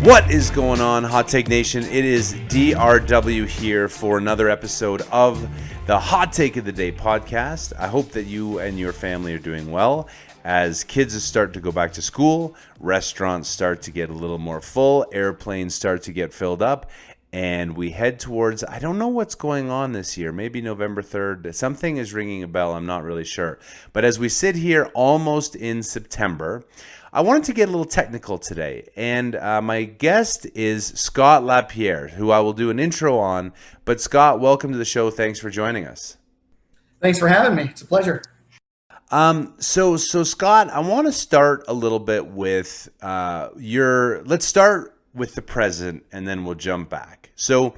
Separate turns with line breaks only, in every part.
What is going on, Hot Take Nation? It is DRW here for another episode of the Hot Take of the Day podcast. I hope that you and your family are doing well. As kids start to go back to school, restaurants start to get a little more full, airplanes start to get filled up, and we head towards, I don't know what's going on this year, maybe November 3rd. Something is ringing a bell, I'm not really sure. But as we sit here almost in September, I wanted to get a little technical today, and my guest is Scott Lapierre, who I will do an intro on. But Scott, welcome to the show. Thanks for joining us.
Thanks for having me. It's a pleasure.
So Scott, I want to start a little bit with let's start with the present, and then we'll jump back. So,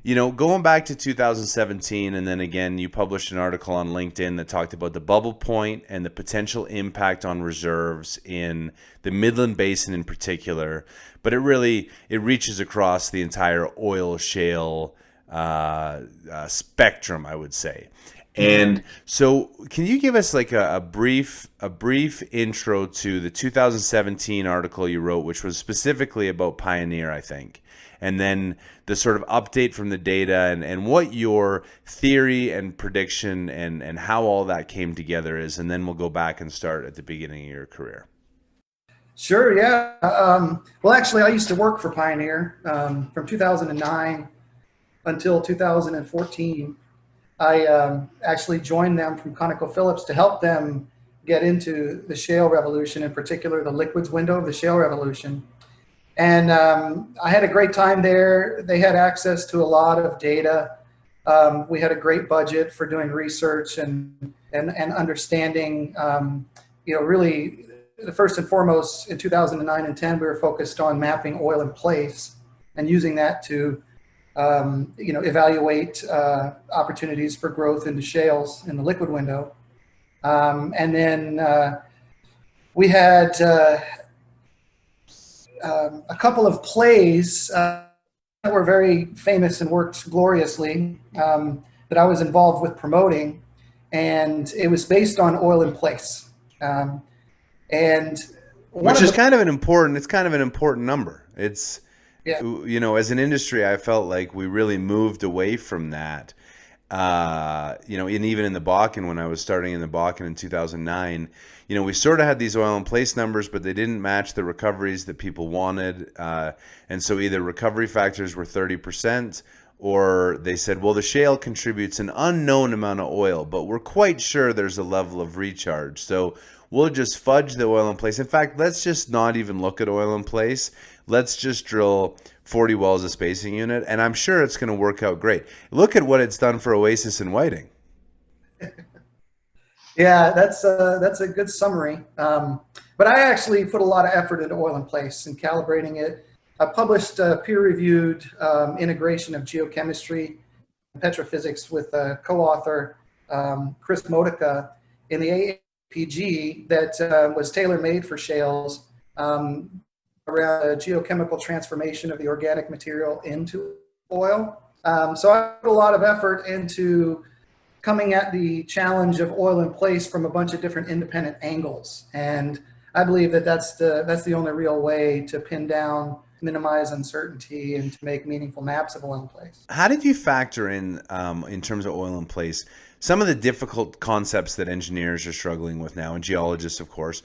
going back to 2017, and then again, you published an article on LinkedIn that talked about the bubble point and the potential impact on reserves in the Midland Basin in particular. But it reaches across the entire oil shale spectrum, I would say. And so, can you give us like a brief intro to the 2017 article you wrote, which was specifically about Pioneer, I think, and then the sort of update from the data and what your theory and prediction and how all that came together is, and then we'll go back and start at the beginning of your career.
Sure, yeah. Well, actually, I used to work for Pioneer from 2009 until 2014. I actually joined them from ConocoPhillips to help them get into the shale revolution, in particular the liquids window of the shale revolution. And I had a great time there. They had access to a lot of data. We had a great budget for doing research and understanding, really the first and foremost in 2009 and 10, we were focused on mapping oil in place and using that to evaluate opportunities for growth into shales in the liquid window. And then we had a couple of plays that were very famous and worked gloriously that I was involved with promoting, and it was based on oil in place.
Which is kind of an important number. It's, as an industry, I felt like we really moved away from that. And even in the Basin, when I was starting in the Basin in 2009, we sort of had these oil in place numbers, but they didn't match the recoveries that people wanted. And so either recovery factors were 30%, or they said, well, the shale contributes an unknown amount of oil, but we're quite sure there's a level of recharge. So we'll just fudge the oil in place. In fact, let's just not even look at oil in place. Let's just drill 40 wells a spacing unit, and I'm sure it's going to work out great. Look at what it's done for Oasis and Whiting.
Yeah, that's a good summary. But I actually put a lot of effort into oil in place and calibrating it. I published a peer-reviewed integration of geochemistry and petrophysics with a co-author, Chris Modica, in the APG that was tailor-made for shales around a geochemical transformation of the organic material into oil. So I put a lot of effort into coming at the challenge of oil in place from a bunch of different independent angles. And I believe that that's the only real way to pin down, minimize uncertainty, and to make meaningful maps of oil in place.
How did you factor in terms of oil in place, some of the difficult concepts that engineers are struggling with now, and geologists, of course,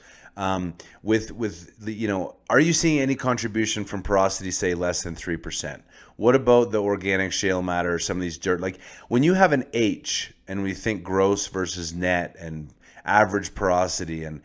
with the, are you seeing any contribution from porosity, say less than 3%? What about the organic shale matter, some of these dirt? Like when you have an H and we think gross versus net and average porosity and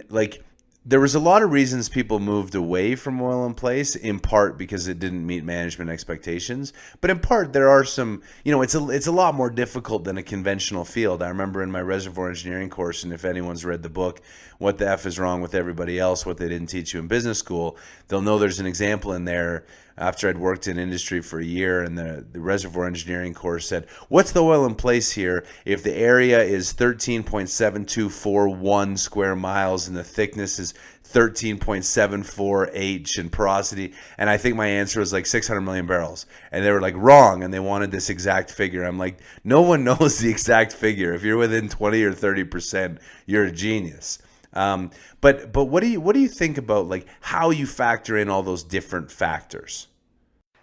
like, there was a lot of reasons people moved away from oil in place, in part because it didn't meet management expectations. But in part, there are some, it's a lot more difficult than a conventional field. I remember in my reservoir engineering course, and if anyone's read the book, What the F is Wrong with Everybody Else, What They Didn't Teach You in Business School, they'll know there's an example in there after I'd worked in industry for a year, and the reservoir engineering course said, what's the oil in place here if the area is 13.7241 square miles and the thickness is 13.74 H in porosity? And I think my answer was like 600 million barrels. And they were like, wrong. And they wanted this exact figure. I'm like, no one knows the exact figure. If you're within 20 or 30%, you're a genius. But what do you think about like how you factor in all those different factors?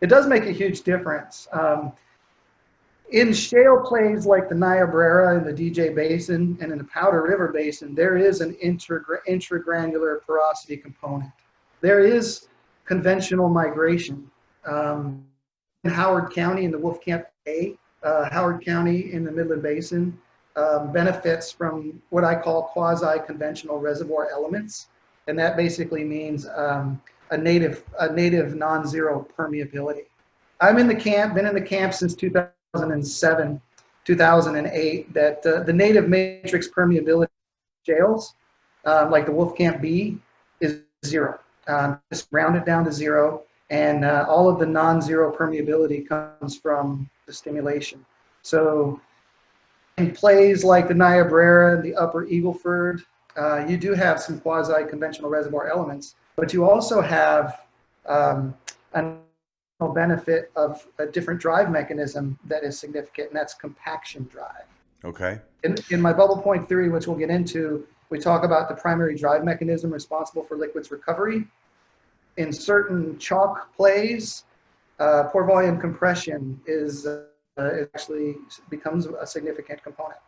It does make a huge difference. In shale plays like the Niobrara and the DJ Basin and in the Powder River Basin, there is an intragranular porosity component. There is conventional migration. In Howard County in the Wolfcamp A, Howard County in the Midland Basin benefits from what I call quasi-conventional reservoir elements. And that basically means a native non-zero permeability. I'm in the camp, been in the camp since 2007, 2008, that the native matrix permeability shales, like the Wolfcamp B, is zero. Just round it down to zero. And all of the non-zero permeability comes from the stimulation. So in plays like the Niobrara and the Upper Eagleford, you do have some quasi-conventional reservoir elements, but you also have an benefit of a different drive mechanism that is significant, and that's compaction drive.
Okay.
In my bubble point theory, which we'll get into, we talk about the primary drive mechanism responsible for liquids recovery. In certain chalk plays, pore volume compression is actually becomes a significant component.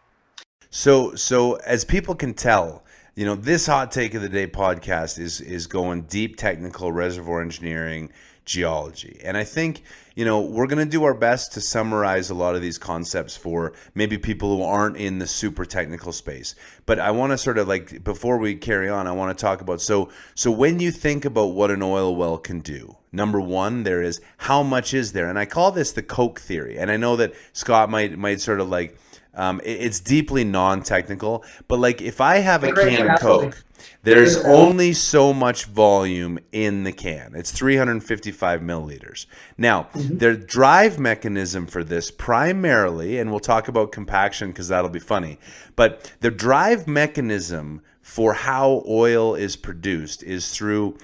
So as people can tell, this Hot Take of the Day podcast is going deep technical reservoir engineering, geology. And I think, we're going to do our best to summarize a lot of these concepts for maybe people who aren't in the super technical space. But I want to sort of like, before we carry on, I want to talk about, so when you think about what an oil well can do, number one, there is how much is there? And I call this the Coke theory. And I know that Scott might sort of like, it's deeply non-technical, but like if I have a can of Coke, there's only so much volume in the can. It's 355 milliliters. Now, their drive mechanism for this primarily, and we'll talk about compaction because that'll be funny, but the drive mechanism for how oil is produced is through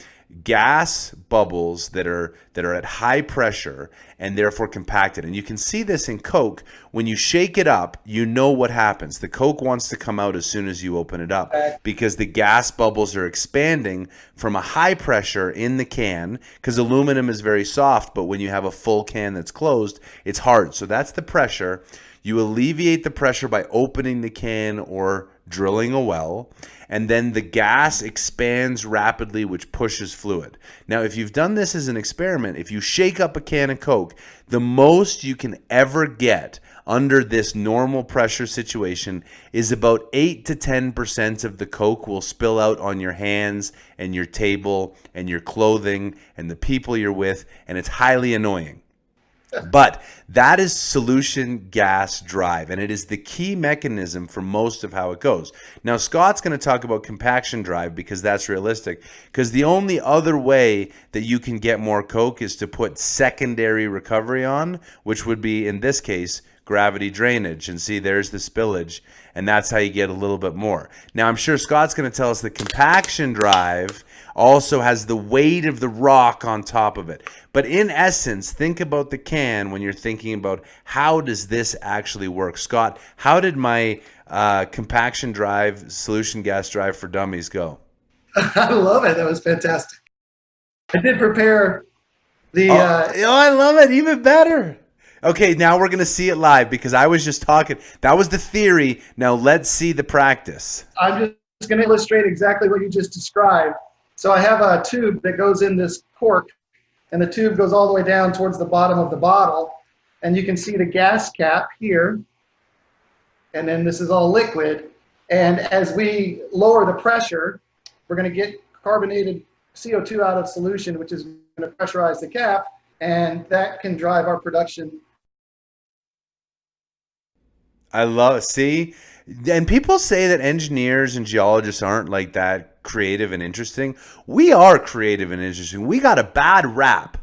gas bubbles that are at high pressure and therefore compacted. And you can see this in Coke. When you shake it up, you know what happens. The Coke wants to come out as soon as you open it up because the gas bubbles are expanding from a high pressure in the can, because aluminum is very soft, but when you have a full can that's closed, it's hard. So that's the pressure. You alleviate the pressure by opening the can or drilling a well, and then the gas expands rapidly, which pushes fluid. Now, if you've done this as an experiment, if you shake up a can of Coke, the most you can ever get under this normal pressure situation is about 8 to 10% of the Coke will spill out on your hands and your table and your clothing and the people you're with, and it's highly annoying. But that is solution gas drive, and it is the key mechanism for most of how it goes. Now, Scott's going to talk about compaction drive because that's realistic, because the only other way that you can get more Coke is to put secondary recovery on, which would be, in this case, gravity drainage. And see, there's the spillage, and that's how you get a little bit more. Now, I'm sure Scott's going to tell us the compaction drive also has the weight of the rock on top of it. But in essence, think about the can when you're thinking about how does this actually work. Scott, how did my compaction drive, solution gas drive for dummies go?
I love it. That was fantastic. I did prepare the...
I love it. Even better. Okay, now we're going to see it live because I was just talking. That was the theory. Now let's see the practice.
I'm just going to illustrate exactly what you just described. So I have a tube that goes in this cork, and the tube goes all the way down towards the bottom of the bottle. And you can see the gas cap here. And then this is all liquid. And as we lower the pressure, we're going to get carbonated CO2 out of solution, which is going to pressurize the cap. And that can drive our production.
I love it. See? And people say that engineers and geologists aren't like that creative and interesting. We are creative and interesting. We got a bad rap.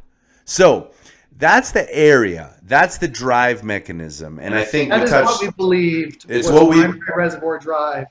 So that's the area. That's the drive mechanism. And I think
that is what we believed was primary reservoir drive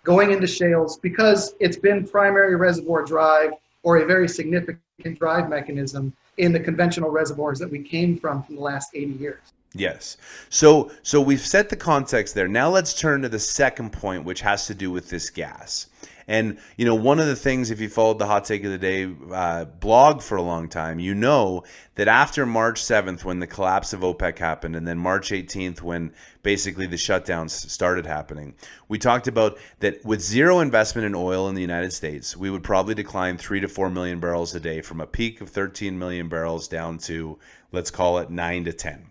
going into shales, because it's been primary reservoir drive or a very significant drive mechanism in the conventional reservoirs that we came from the last 80 years.
Yes. So we've set the context there. Now let's turn to the second point, which has to do with this gas. And, one of the things, if you followed the Hot Take of the Day blog for a long time, that after March 7th, when the collapse of OPEC happened, and then March 18th, when basically the shutdowns started happening, we talked about that with zero investment in oil in the United States, we would probably decline 3 to 4 million barrels a day from a peak of 13 million barrels down to, let's call it 9 to 10.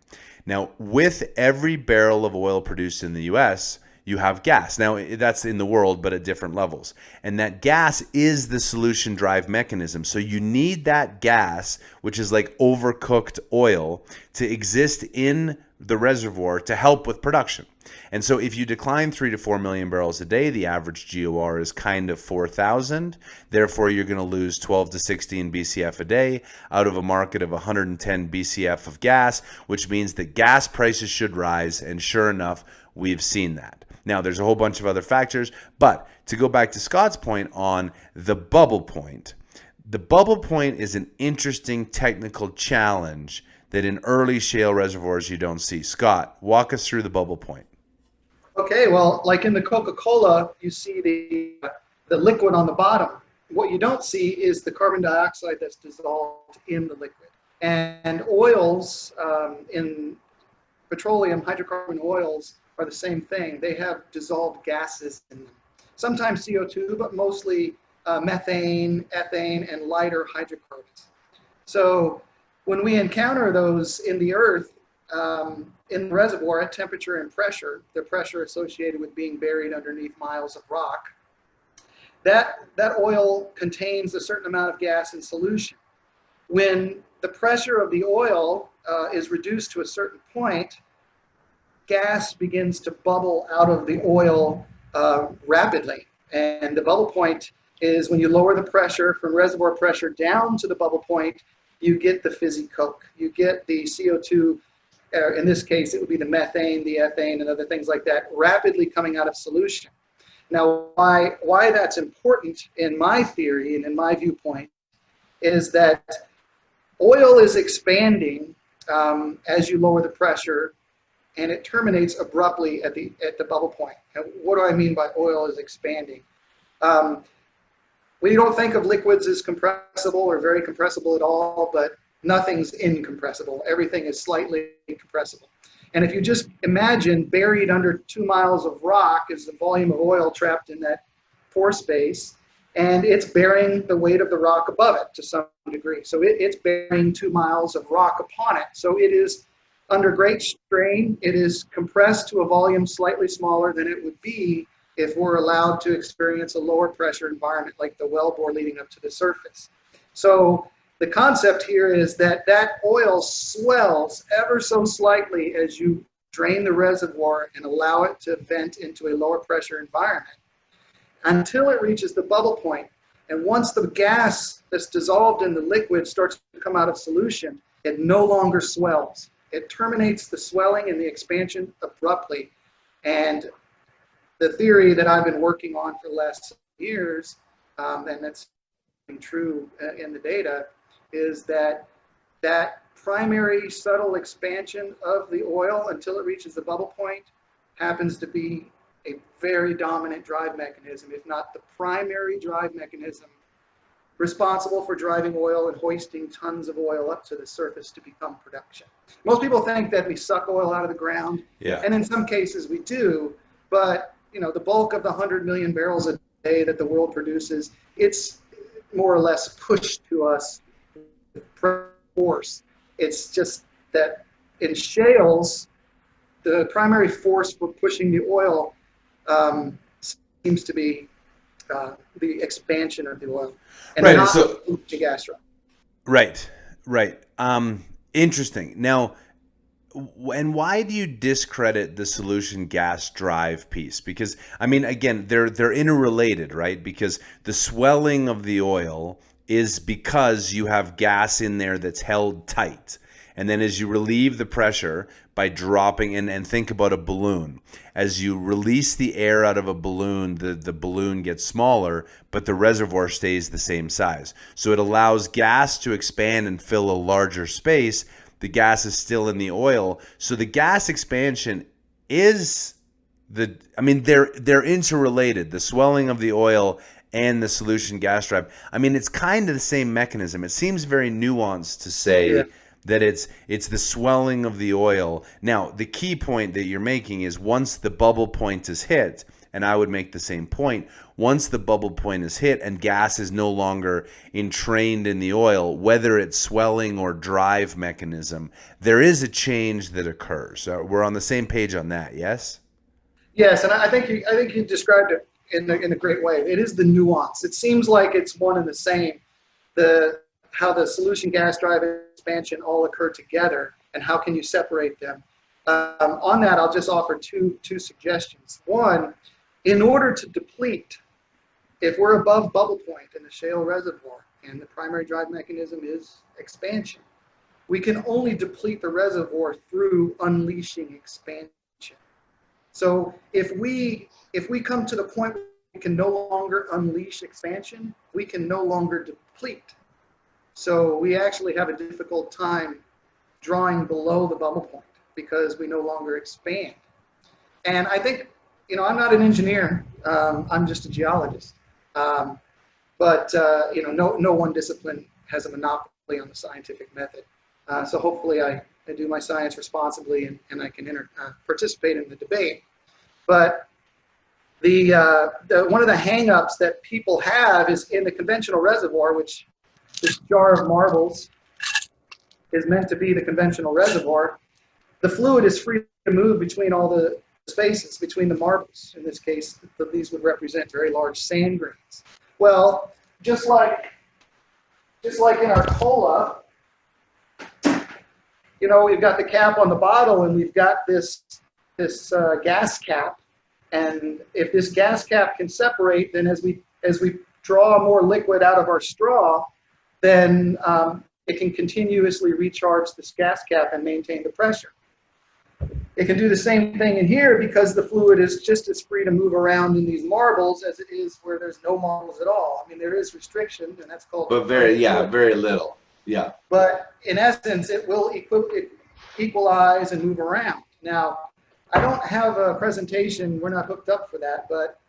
Now, with every barrel of oil produced in the U.S., you have gas. Now, that's in the world, but at different levels. And that gas is the solution drive mechanism. So you need that gas, which is like overcooked oil, to exist in the reservoir to help with production. And so if you decline 3 to 4 million barrels a day, the average GOR is kind of 4,000. Therefore, you're going to lose 12 to 16 BCF a day out of a market of 110 BCF of gas, which means that gas prices should rise. And sure enough, we've seen that. Now, there's a whole bunch of other factors, but to go back to Scott's point on the bubble point, the bubble point is an interesting technical challenge that in early shale reservoirs you don't see. Scott, walk us through the bubble point.
Okay, well, like in the Coca-Cola, you see the liquid on the bottom. What you don't see is the carbon dioxide that's dissolved in the liquid. And oils, in petroleum, hydrocarbon oils, are the same thing. They have dissolved gases in them. Sometimes CO2, but mostly methane, ethane, and lighter hydrocarbons. So when we encounter those in the earth, in the reservoir at temperature and pressure, the pressure associated with being buried underneath miles of rock, that oil contains a certain amount of gas in solution. When the pressure of the oil is reduced to a certain point, gas begins to bubble out of the oil rapidly. And the bubble point is when you lower the pressure from reservoir pressure down to the bubble point, you get the fizzy Coke. You get the CO2, in this case, it would be the methane, the ethane, and other things like that, rapidly coming out of solution. Now, why that's important in my theory and in my viewpoint is that oil is expanding as you lower the pressure, and it terminates abruptly at the bubble point. And what do I mean by oil is expanding? We don't think of liquids as compressible or very compressible at all, but nothing's incompressible. Everything is slightly compressible. And if you just imagine buried under 2 miles of rock is the volume of oil trapped in that pore space, and it's bearing the weight of the rock above it to some degree. So it's bearing 2 miles of rock upon it. So it is under great strain. It is compressed to a volume slightly smaller than it would be if we're allowed to experience a lower pressure environment like the wellbore leading up to the surface. So the concept here is that oil swells ever so slightly as you drain the reservoir and allow it to vent into a lower pressure environment until it reaches the bubble point. And once the gas that's dissolved in the liquid starts to come out of solution, it no longer swells. It terminates the swelling and the expansion abruptly. And the theory that I've been working on for the last years, and that's true in the data, is that primary subtle expansion of the oil until it reaches the bubble point happens to be a very dominant drive mechanism, if not the primary drive mechanism responsible for driving oil and hoisting tons of oil up to the surface to become production. Most people think that we suck oil out of the ground, and in some cases we do, but the bulk of the 100 million barrels a day that the world produces, it's more or less pushed to us with force. It's just that in shales, the primary force for pushing the oil seems to be the expansion of the oil, and not the gas drop.
Right. Interesting. Now, and why do you discredit the solution gas drive piece? Because again, they're interrelated, right? Because the swelling of the oil is because you have gas in there that's held tight. And then as you relieve the pressure by dropping, and think about a balloon. As you release the air out of a balloon, the balloon gets smaller, but the reservoir stays the same size. So it allows gas to expand and fill a larger space. The gas is still in the oil. So the gas expansion is they're interrelated. The swelling of the oil and the solution gas drive. I mean, it's kind of the same mechanism. It seems very nuanced to say
Yeah.
that it's the swelling of the oil. Now, the key point that you're making is once the bubble point is hit, and I would make the same point, once the bubble point is hit and gas is no longer entrained in the oil, whether it's swelling or drive mechanism, there is a change that occurs. We're on the same page on that, yes?
Yes, and I think you described it in a great way. It is the nuance. It seems like it's one and the same. How the solution gas drive and expansion all occur together, and how can you separate them? On that, I'll just offer two suggestions. One, in order to deplete, if we're above bubble point in the shale reservoir and the primary drive mechanism is expansion, we can only deplete the reservoir through unleashing expansion. So if we come to the point where we can no longer unleash expansion, we can no longer deplete. So we actually have a difficult time drawing below the bubble point because we no longer expand. And I think, I'm not an engineer. I'm just a geologist. But no one discipline has a monopoly on the scientific method. So hopefully I do my science responsibly and I can participate in the debate. But one of the hang-ups that people have is in the conventional reservoir, which this jar of marbles is meant to be the conventional reservoir. The fluid is free to move between all the spaces between the marbles. In this case, these would represent very large sand grains. Well, just like in our cola, we've got the cap on the bottle and we've got this gas cap. And if this gas cap can separate, then as we draw more liquid out of our straw, then it can continuously recharge this gas cap and maintain the pressure. It can do the same thing in here because the fluid is just as free to move around in these marbles as it is where there's no marbles at all. I mean, there is restriction, and that's called...
But very little. Yeah.
But in essence, it will equalize and move around. Now, I don't have a presentation. We're not hooked up for that, but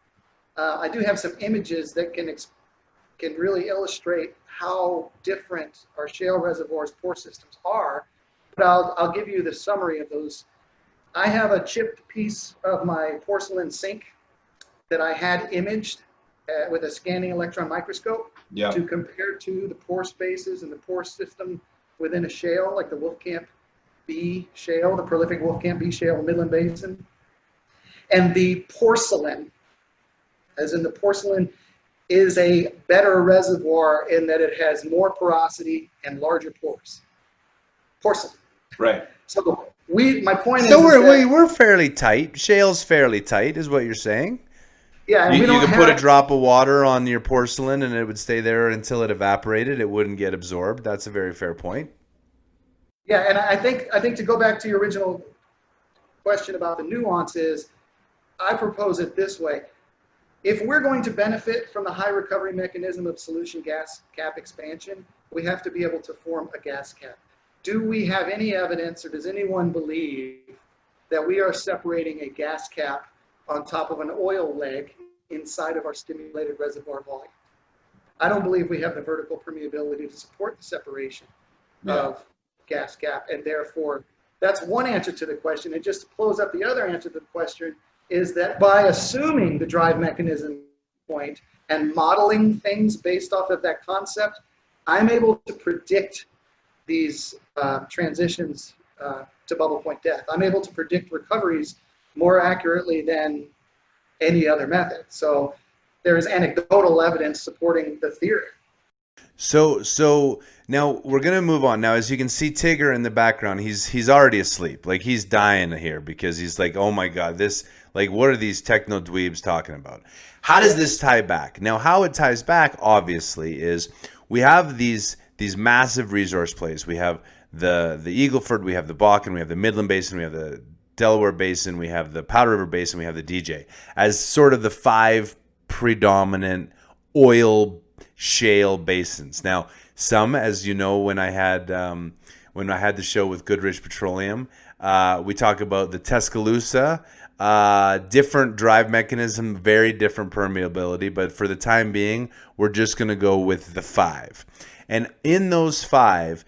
I do have some images that can really illustrate how different our shale reservoirs pore systems are. But I'll give you the summary of those. I have a chipped piece of my porcelain sink that I had imaged with a scanning electron microscope to compare to the pore spaces and the pore system within a shale, like the Wolfcamp B shale, the prolific Wolfcamp B shale, Midland Basin. And the porcelain, as in the porcelain, is a better reservoir in that it has more porosity and larger pores. Porcelain.
Right.
So my point is.
So we're fairly tight. Shale's fairly tight, is what you're saying.
Yeah, and
you could put a drop of water on your porcelain and it would stay there until it evaporated. It wouldn't get absorbed. That's a very fair point.
Yeah, and I think to go back to your original question about the nuances, I propose it this way. If we're going to benefit from the high recovery mechanism of solution gas cap expansion, we have to be able to form a gas cap. Do we have any evidence, or does anyone believe that we are separating a gas cap on top of an oil leg inside of our stimulated reservoir volume? I don't believe we have the vertical permeability to support the separation of gas cap, and therefore that's one answer to the question. And just to close up the other answer to the question is that by assuming the drive mechanism point and modeling things based off of that concept, I'm able to predict these transitions to bubble point death. I'm able to predict recoveries more accurately than any other method. So there is anecdotal evidence supporting the theory.
So now we're gonna move on. Now, as you can see, Tigger in the background, he's already asleep. Like, he's dying here because he's like, oh my god, what are these techno dweebs talking about? How does this tie back? Now, how it ties back, obviously, is we have these massive resource plays. We have the Eagle Ford, we have the Bakken, we have the Midland Basin, we have the Delaware Basin, we have the Powder River Basin, we have the DJ as sort of the 5 predominant oil shale basins. Now, some, as you know, when I had the show with Goodrich Petroleum, we talk about the Tuscaloosa, different drive mechanism, very different permeability, but for the time being, we're just going to go with the 5. And in those 5,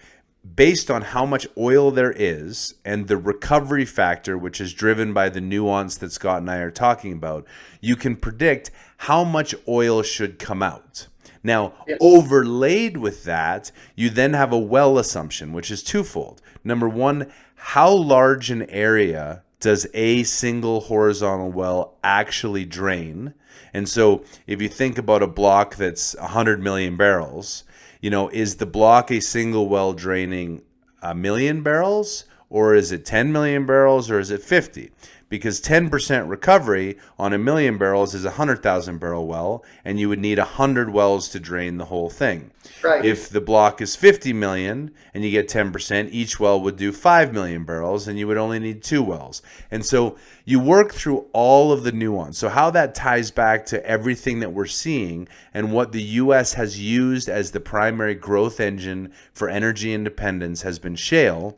based on how much oil there is and the recovery factor, which is driven by the nuance that Scott and I are talking about, you can predict how much oil should come out. Now,
Yes.
overlaid with that, you then have a well assumption, which is twofold. Number one, how large an area does a single horizontal well actually drain? And so if you think about a block that's 100 million barrels, is the block a single well draining 1 million barrels, or is it 10 million barrels, or is it 50? Because 10% recovery on 1 million barrels is a 100,000 barrel well, and you would need 100 wells to drain the whole thing.
Right.
If the block is 50 million and you get 10%, each well would do 5 million barrels, and you would only need 2 wells. And so you work through all of the nuance. So how that ties back to everything that we're seeing and what the U.S. has used as the primary growth engine for energy independence has been shale,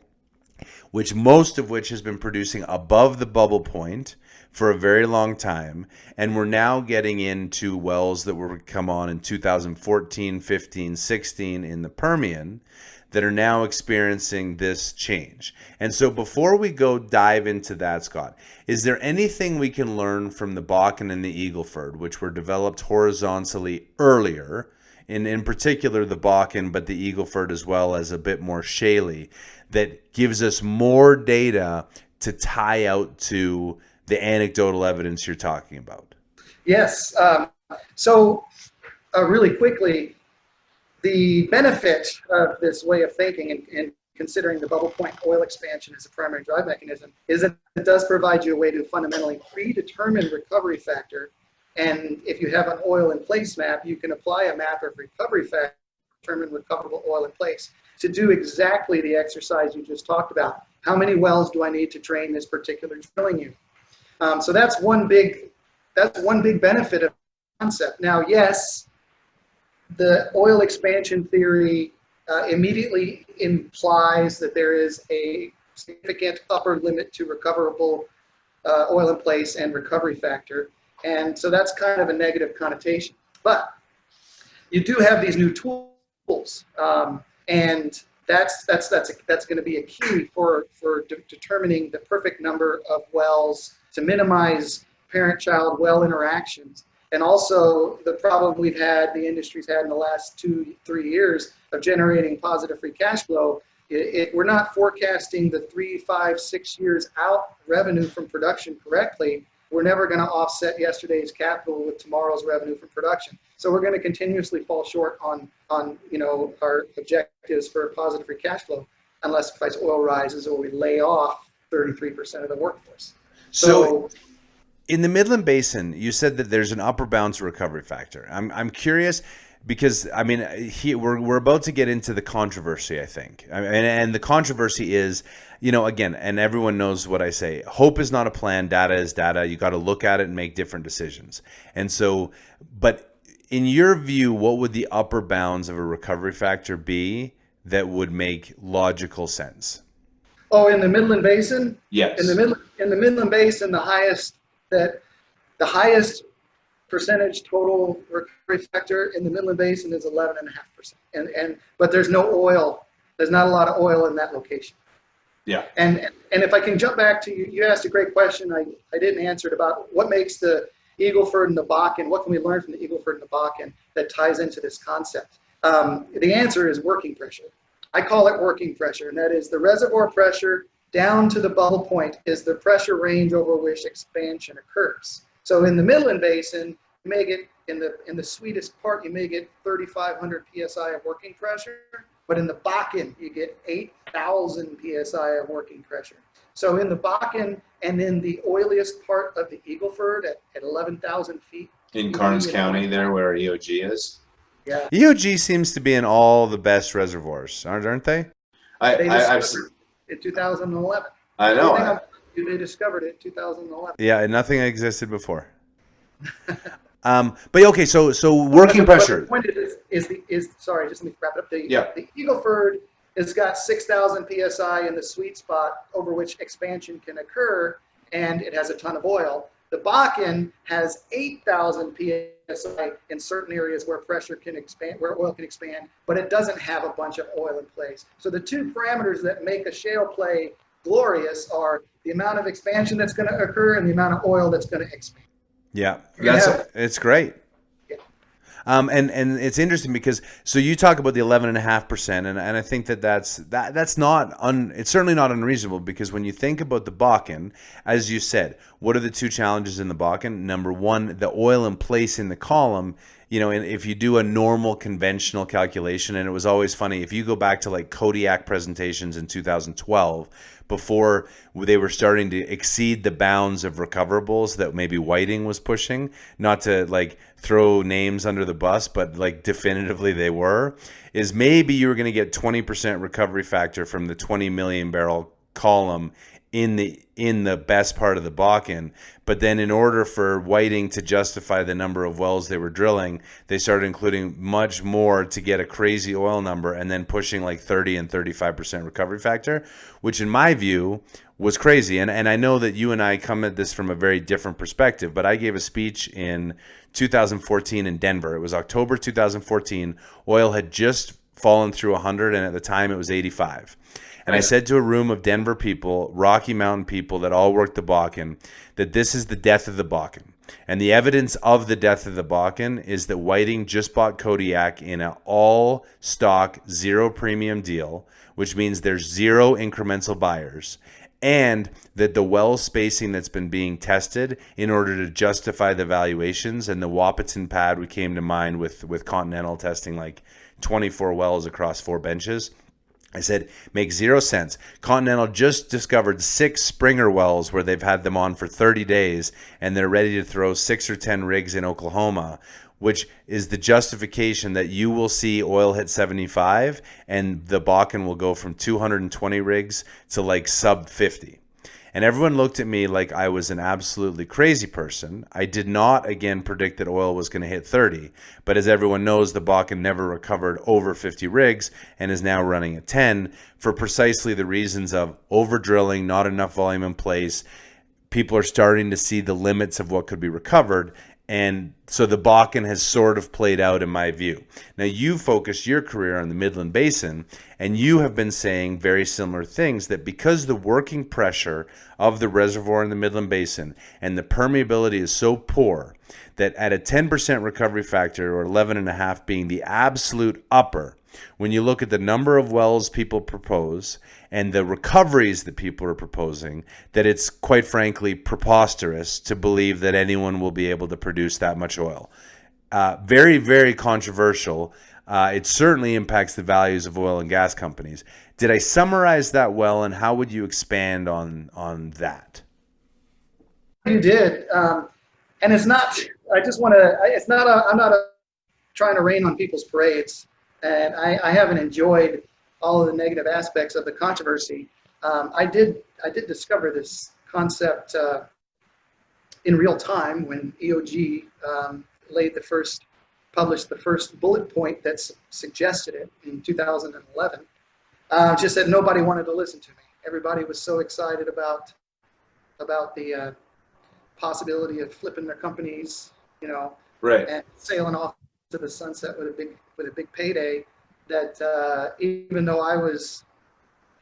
which most of which has been producing above the bubble point for a very long time. And we're now getting into wells that were come on in 2014, 15, 16 in the Permian that are now experiencing this change. And so before we go dive into that, Scott, is there anything we can learn from the Bakken and the Eagle Ford, which were developed horizontally earlier, in particular the Bakken, but the Eagle Ford as well as a bit more shaly, that gives us more data to tie out to the anecdotal evidence you're talking about?
Yes. So really quickly, the benefit of this way of thinking and considering the bubble point oil expansion as a primary drive mechanism is that it does provide you a way to fundamentally predetermine recovery factor. And if you have an oil in place map, you can apply a map of recovery factor to determine recoverable oil in place to do exactly the exercise you just talked about. How many wells do I need to drain this particular drilling unit? So that's one big benefit of the concept. Now, yes, the oil expansion theory immediately implies that there is a significant upper limit to recoverable oil in place and recovery factor. And so that's kind of a negative connotation. But you do have these new tools. And that's going to be a key for determining the perfect number of wells to minimize parent-child well interactions. And also the problem the industry's had in the last 2-3 years of generating positive free cash flow. We're not forecasting the 3, 5, 6 years out revenue from production correctly. We're never going to offset yesterday's capital with tomorrow's revenue from production. So we're going to continuously fall short on our objectives for positive free cash flow unless price oil rises or we lay off 33% of the workforce.
So in the Midland Basin, you said that there's an upper bound recovery factor. I'm curious because we're about to get into the controversy, I think. And the controversy is, again, and everyone knows what I say, hope is not a plan, data is data. You got to look at it and make different decisions. And so, but in your view, what would the upper bounds of a recovery factor be that would make logical sense?
Oh, in the Midland Basin?
Yes.
In the Midland Basin, the highest percentage total recovery factor in the Midland Basin is 11.5%. But there's no oil. There's not a lot of oil in that location.
Yeah.
And if I can jump back to you asked a great question. I didn't answer it about what makes the Eagle Ford and the Bakken. What can we learn from the Eagle Ford and the Bakken that ties into this concept? The answer is working pressure. I call it working pressure, and that is the reservoir pressure down to the bubble point is the pressure range over which expansion occurs. So in the Midland Basin, you may get in the sweetest part, you may get 3,500 psi of working pressure, but in the Bakken, you get 8,000 psi of working pressure. So in the Bakken and in the oiliest part of the Eagle Ford at 11,000 feet.
In Karnes County there where EOG is.
Yeah.
EOG seems to be in all the best reservoirs, aren't they?
They discovered it in 2011.
I know.
They discovered it in 2011.
Yeah, nothing existed before. But okay, so working pressure.
The point is sorry, just let me wrap it up.
The
Eagle Ford has got 6,000 psi in the sweet spot over which expansion can occur, and it has a ton of oil. The Bakken has 8,000 psi in certain areas where pressure can expand, where oil can expand, but it doesn't have a bunch of oil in place. So the two parameters that make a shale play glorious are the amount of expansion that's going to occur and the amount of oil that's going to expand.
Yeah,
Yeah.
it's great.
Yeah.
And it's interesting because so you talk about the 11.5%, and I think that's not it's certainly not unreasonable, because when you think about the Bakken, as you said, what are the two challenges in the Bakken? Number one, the oil in place in the column. And if you do a normal conventional calculation, and it was always funny, if you go back to like Kodiak presentations in 2012, before they were starting to exceed the bounds of recoverables that maybe Whiting was pushing, not to like throw names under the bus, but like definitively they were, is maybe you were going to get 20% recovery factor from the 20 million barrel column in the best part of the Bakken. But then in order for Whiting to justify the number of wells they were drilling, they started including much more to get a crazy oil number, and then pushing like 30 and 35% recovery factor, which in my view was crazy. And I know that you and I come at this from a very different perspective, but I gave a speech in 2014 in Denver. It was October 2014. Oil had just fallen through 100, and at the time it was 85. And I said to a room of Denver people, Rocky Mountain people that all worked the Bakken, that this is the death of the Bakken. And the evidence of the death of the Bakken is that Whiting just bought Kodiak in an all stock, zero premium deal, which means there's zero incremental buyers, and that the well spacing that's been being tested in order to justify the valuations, and the Wahpeton pad we came to mind with Continental testing like 24 wells across 4 benches. I said, makes zero sense. Continental just discovered 6 Springer wells where they've had them on for 30 days, and they're ready to throw 6 or 10 rigs in Oklahoma, which is the justification that you will see oil hit 75 and the Bakken will go from 220 rigs to like sub 50. And everyone looked at me like I was an absolutely crazy person. I did not, again, predict that oil was going to hit 30. But as everyone knows, the Bakken never recovered over 50 rigs and is now running at 10 for precisely the reasons of over-drilling, not enough volume in place. People are starting to see the limits of what could be recovered. And so the Bakken has sort of played out in my view. Now, you focused your career on the Midland Basin, and you have been saying very similar things, that because the working pressure of the reservoir in the Midland Basin and the permeability is so poor, that at a 10% recovery factor, or 11.5 being the absolute upper, when you look at the number of wells people propose and the recoveries that people are proposing, that it's quite frankly preposterous to believe that anyone will be able to produce that much oil. Very, very controversial. It certainly impacts the values of oil and gas companies. Did I summarize that well, and how would you expand on that?
You did. And it's not, I just want to, it's not, I'm not trying to rain on people's parades. And I haven't enjoyed all of the negative aspects of the controversy. I did discover this concept in real time when EOG published the first bullet point that suggested it in 2011. Just that nobody wanted to listen to me. Everybody was so excited about the possibility of flipping their companies,
Right.
and sailing off to the sunset with a big payday, that even though I was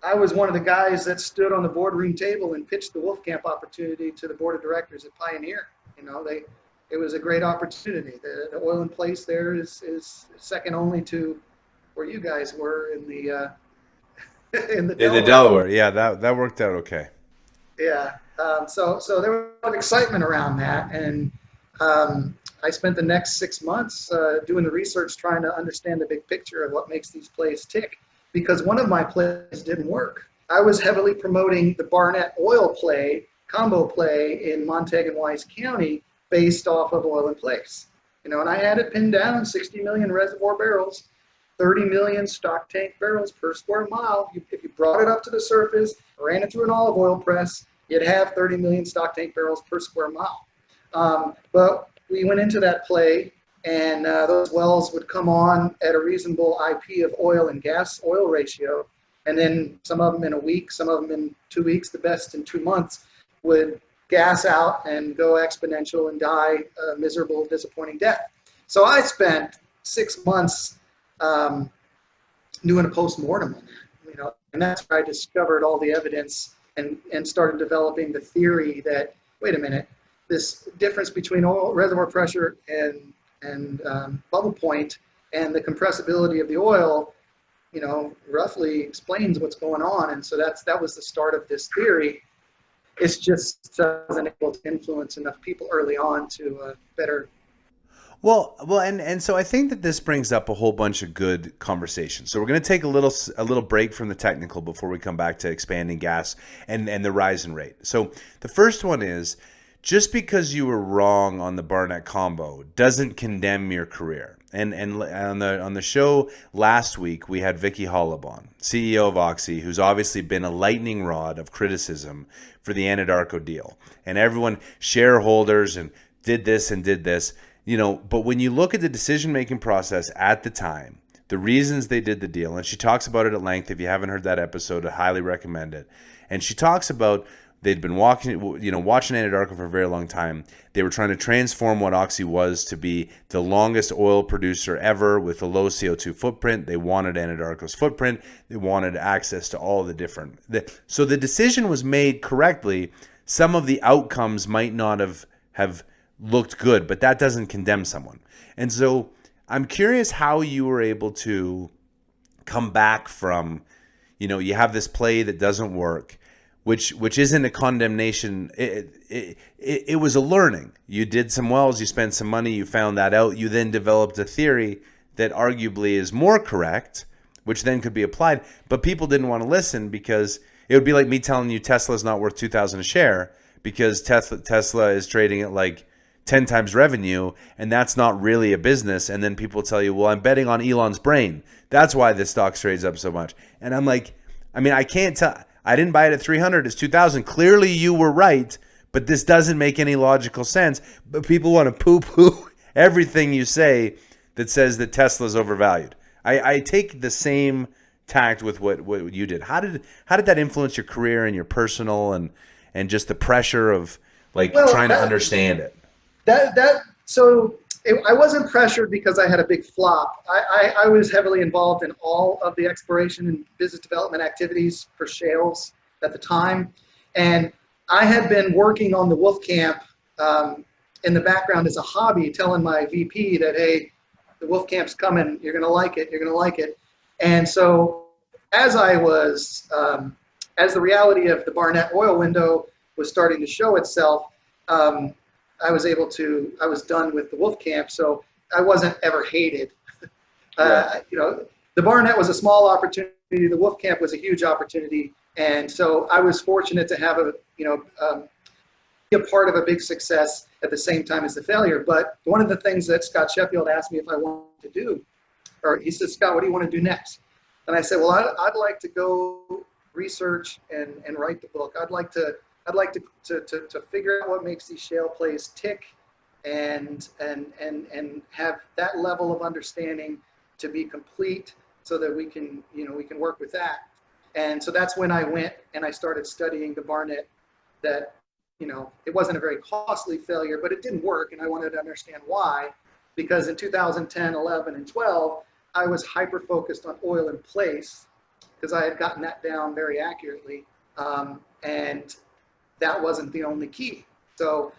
one of the guys that stood on the boardroom table and pitched the Wolfcamp opportunity to the board of directors at Pioneer. It was a great opportunity. The oil in place there is second only to where you guys were in the in the
Delaware. Yeah, that worked out okay.
Yeah. So there was a lot of excitement around that, and I spent the next 6 months doing the research, trying to understand the big picture of what makes these plays tick, because one of my plays didn't work. I was heavily promoting the Barnett oil play, combo play in Montague and Wise County based off of oil in place. And I had it pinned down, 60 million reservoir barrels, 30 million stock tank barrels per square mile. If you brought it up to the surface, ran it through an olive oil press, you'd have 30 million stock tank barrels per square mile. But we went into that play, and those wells would come on at a reasonable IP of oil and gas oil ratio. And then some of them in a week, some of them in 2 weeks, the best in 2 months, would gas out and go exponential and die a miserable, disappointing death. So I spent 6 months doing a post-mortem on that, and that's where I discovered all the evidence and started developing the theory that, wait a minute, this difference between oil reservoir pressure and bubble point and the compressibility of the oil, roughly explains what's going on. And so that was the start of this theory. It's just wasn't able to influence enough people early on to better.
Well, and so I think that this brings up a whole bunch of good conversations. So we're going to take a little break from the technical before we come back to expanding gas and the rise in rate. So the first one is, just because you were wrong on the Barnett combo doesn't condemn your career. And on the show last week, we had Vicky Hollabon, CEO of Oxy, who's obviously been a lightning rod of criticism for the Anadarko deal. And everyone, shareholders, and did this and did this, but when you look at the decision-making process at the time, the reasons they did the deal, and she talks about it at length. If you haven't heard that episode, I highly recommend it. And she talks about they'd been watching Anadarko for a very long time. They were trying to transform what Oxy was to be the longest oil producer ever with a low CO2 footprint. They wanted Anadarko's footprint. They wanted access to all the different. So the decision was made correctly. Some of the outcomes might not have looked good, but that doesn't condemn someone. And so I'm curious how you were able to come back from, you have this play that doesn't work, which isn't a condemnation. It was a learning. You did some wells, you spent some money, you found that out. You then developed a theory that arguably is more correct, which then could be applied. But people didn't want to listen because it would be like me telling you Tesla's not worth $2,000 a share because Tesla is trading at like 10 times revenue, and that's not really a business. And then people tell you, well, I'm betting on Elon's brain. That's why this stock trades up so much. And I'm like, I can't tell. I didn't buy it at 300. It's 2,000. Clearly you were right, but this doesn't make any logical sense. But people want to poo-poo everything you say that says that Tesla's overvalued. I take the same tact with what you did. How did that influence your career and your personal and just the pressure of trying to understand it?
I wasn't pressured because I had a big flop. I was heavily involved in all of the exploration and business development activities for shales at the time. And I had been working on the Wolfcamp in the background as a hobby, telling my VP that, hey, the Wolfcamp's coming, you're going to like it. And so as the reality of the Barnett oil window was starting to show itself, I was done with the Wolfcamp, so I wasn't ever hated. The Barnett was a small opportunity. The Wolfcamp was a huge opportunity, and so I was fortunate to have be a part of a big success at the same time as the failure. But one of the things that Scott Sheffield asked me if I wanted to do, or he said, Scott, what do you want to do next? And I said, well, I'd like to go research and write the book. I'd like to figure out what makes these shale plays tick and have that level of understanding to be complete so that we can work with that. And so that's when I went and I started studying the Barnett. That, it wasn't a very costly failure, but it didn't work. And I wanted to understand why, because in 2010, 11, and 12, I was hyper-focused on oil in place because I had gotten that down very accurately. And that wasn't the only key. So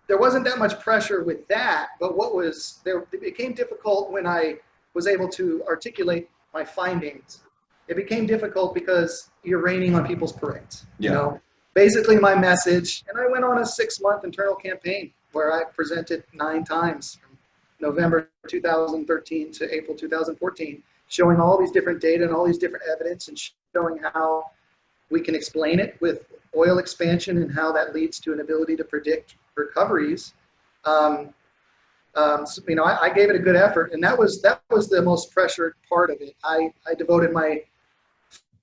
there wasn't that much pressure with that, but it became difficult when I was able to articulate my findings. It became difficult because you're raining on people's parades.
Yeah.
Basically my message, and I went on a 6-month internal campaign where I presented 9 times from November 2013 to April 2014, showing all these different data and all these different evidence and showing how we can explain it with oil expansion and how that leads to an ability to predict recoveries. I gave it a good effort, and that was the most pressured part of it. I devoted my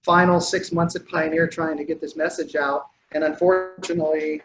final 6 months at Pioneer trying to get this message out, and unfortunately,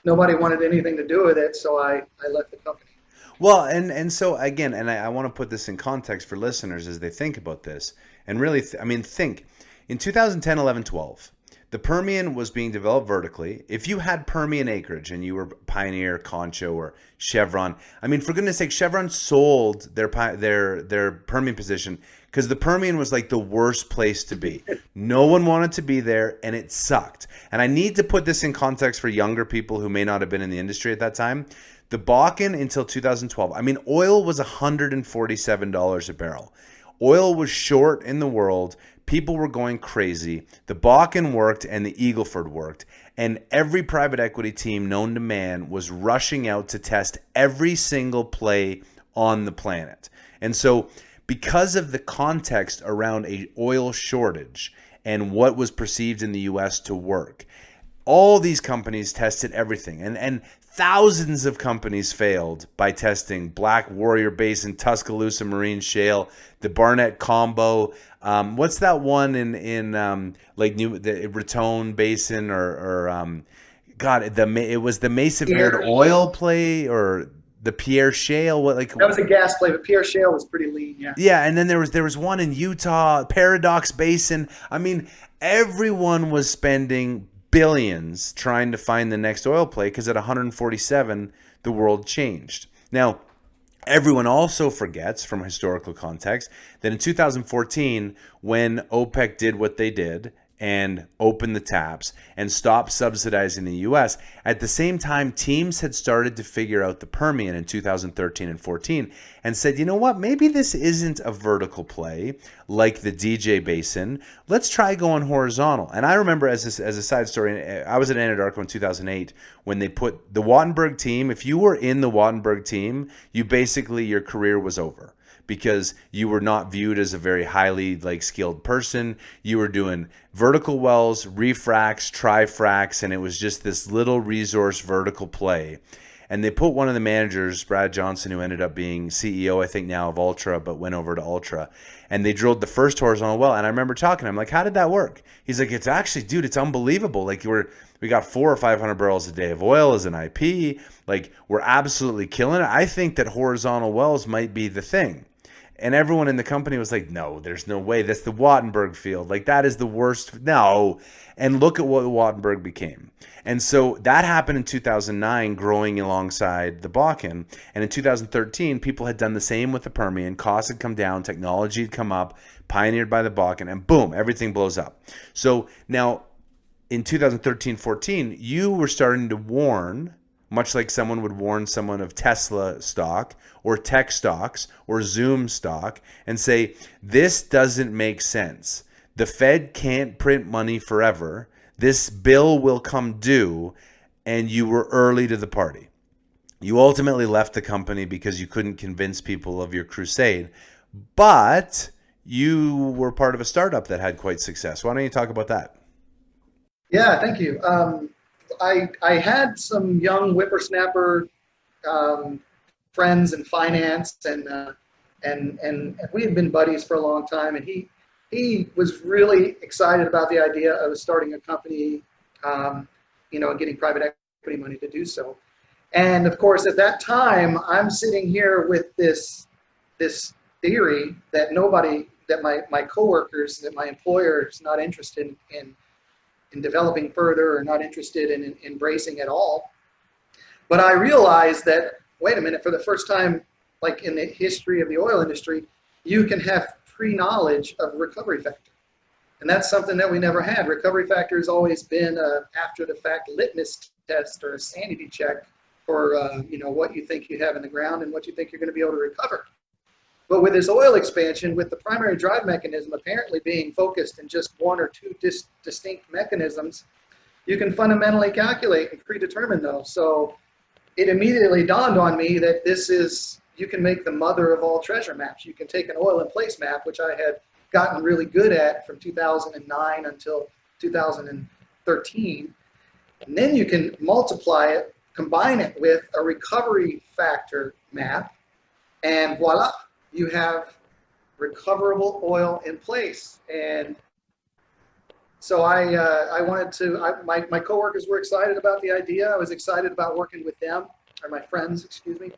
nobody wanted anything to do with it, so I left the company.
Well, and so again, and I want to put this in context for listeners as they think about this, and really, think in 2010, 11, 12. The Permian was being developed vertically. If you had Permian acreage and you were Pioneer, Concho, or Chevron, I mean, for goodness sake, Chevron sold their Permian position because the Permian was like the worst place to be. No one wanted to be there, and it sucked. And I need to put this in context for younger people who may not have been in the industry at that time. The Bakken until 2012, I mean, oil was $147 a barrel. Oil was short in the world. People were going crazy. The Bakken worked and the Eagle Ford worked. And every private equity team known to man was rushing out to test every single play on the planet. And so because of the context around a oil shortage and what was perceived in the US to work, all these companies tested everything. And thousands of companies failed by testing Black Warrior Basin, Tuscaloosa Marine Shale, the Barnett Combo. What's that one in the Raton Basin it was the Mesa Verde oil play or the Pierre Shale.
That was a gas play, but Pierre Shale was pretty lean. Yeah.
Yeah, and then there was one in Utah, Paradox Basin. I mean, everyone was spending billions trying to find the next oil play because at 147 the world changed. Now, everyone also forgets from historical context that in 2014 when OPEC did what they did and opened the taps and stopped subsidizing the US, at the same time teams had started to figure out the Permian in 2013 and 14 and said, you know what, maybe this isn't a vertical play like the DJ Basin. Let's try going horizontal. And I remember as a side story, I was at Anadarko in 2008 when they put the Wattenberg team. If you were in the Wattenberg team, your career was over, because you were not viewed as a very highly skilled person. You were doing vertical wells, refracs, trifracs, and it was just this little resource vertical play. And they put one of the managers, Brad Johnson, who ended up being CEO, I think now of Ultra, but went over to Ultra, and they drilled the first horizontal well. And I remember talking to him, like, how did that work? He's like, it's actually, dude, it's unbelievable. Like, we got 400 or 500 barrels a day of oil as an IP. Like, we're absolutely killing it. I think that horizontal wells might be the thing. And everyone in the company was like, no, there's no way. That's the Wattenberg field. Like, that is the worst. No. And look at what Wattenberg became. And so that happened in 2009, growing alongside the Bakken. And in 2013, people had done the same with the Permian. Costs had come down. Technology had come up, pioneered by the Bakken. And boom, everything blows up. So now in 2013-14, you were starting to warn, much like someone would warn someone of Tesla stock or tech stocks or Zoom stock and say, this doesn't make sense. The Fed can't print money forever. This bill will come due, and you were early to the party. You ultimately left the company because you couldn't convince people of your crusade, but you were part of a startup that had quite success. Why don't you talk about that?
Yeah, thank you. I had some young whippersnapper friends in finance, and we had been buddies for a long time. And he was really excited about the idea of starting a company, and getting private equity money to do so. And of course, at that time, I'm sitting here with this theory that my coworkers, that my employer is not interested in developing further, or not interested in embracing at all. But I realized that, wait a minute, for the first time, like in the history of the oil industry, you can have pre-knowledge of recovery factor. And that's something that we never had. Recovery factor has always been a after-the-fact litmus test or a sanity check for what you think you have in the ground and what you think you're going to be able to recover. But with this oil expansion, with the primary drive mechanism apparently being focused in just one or two distinct mechanisms, you can fundamentally calculate and predetermine those. So it immediately dawned on me that you can make the mother of all treasure maps. You can take an oil in place map, which I had gotten really good at from 2009 until 2013. And then you can multiply it, combine it with a recovery factor map, and voila. You have recoverable oil in place. And so I wanted to, my coworkers were excited about the idea. I was excited about working with them, or my friends, excuse me.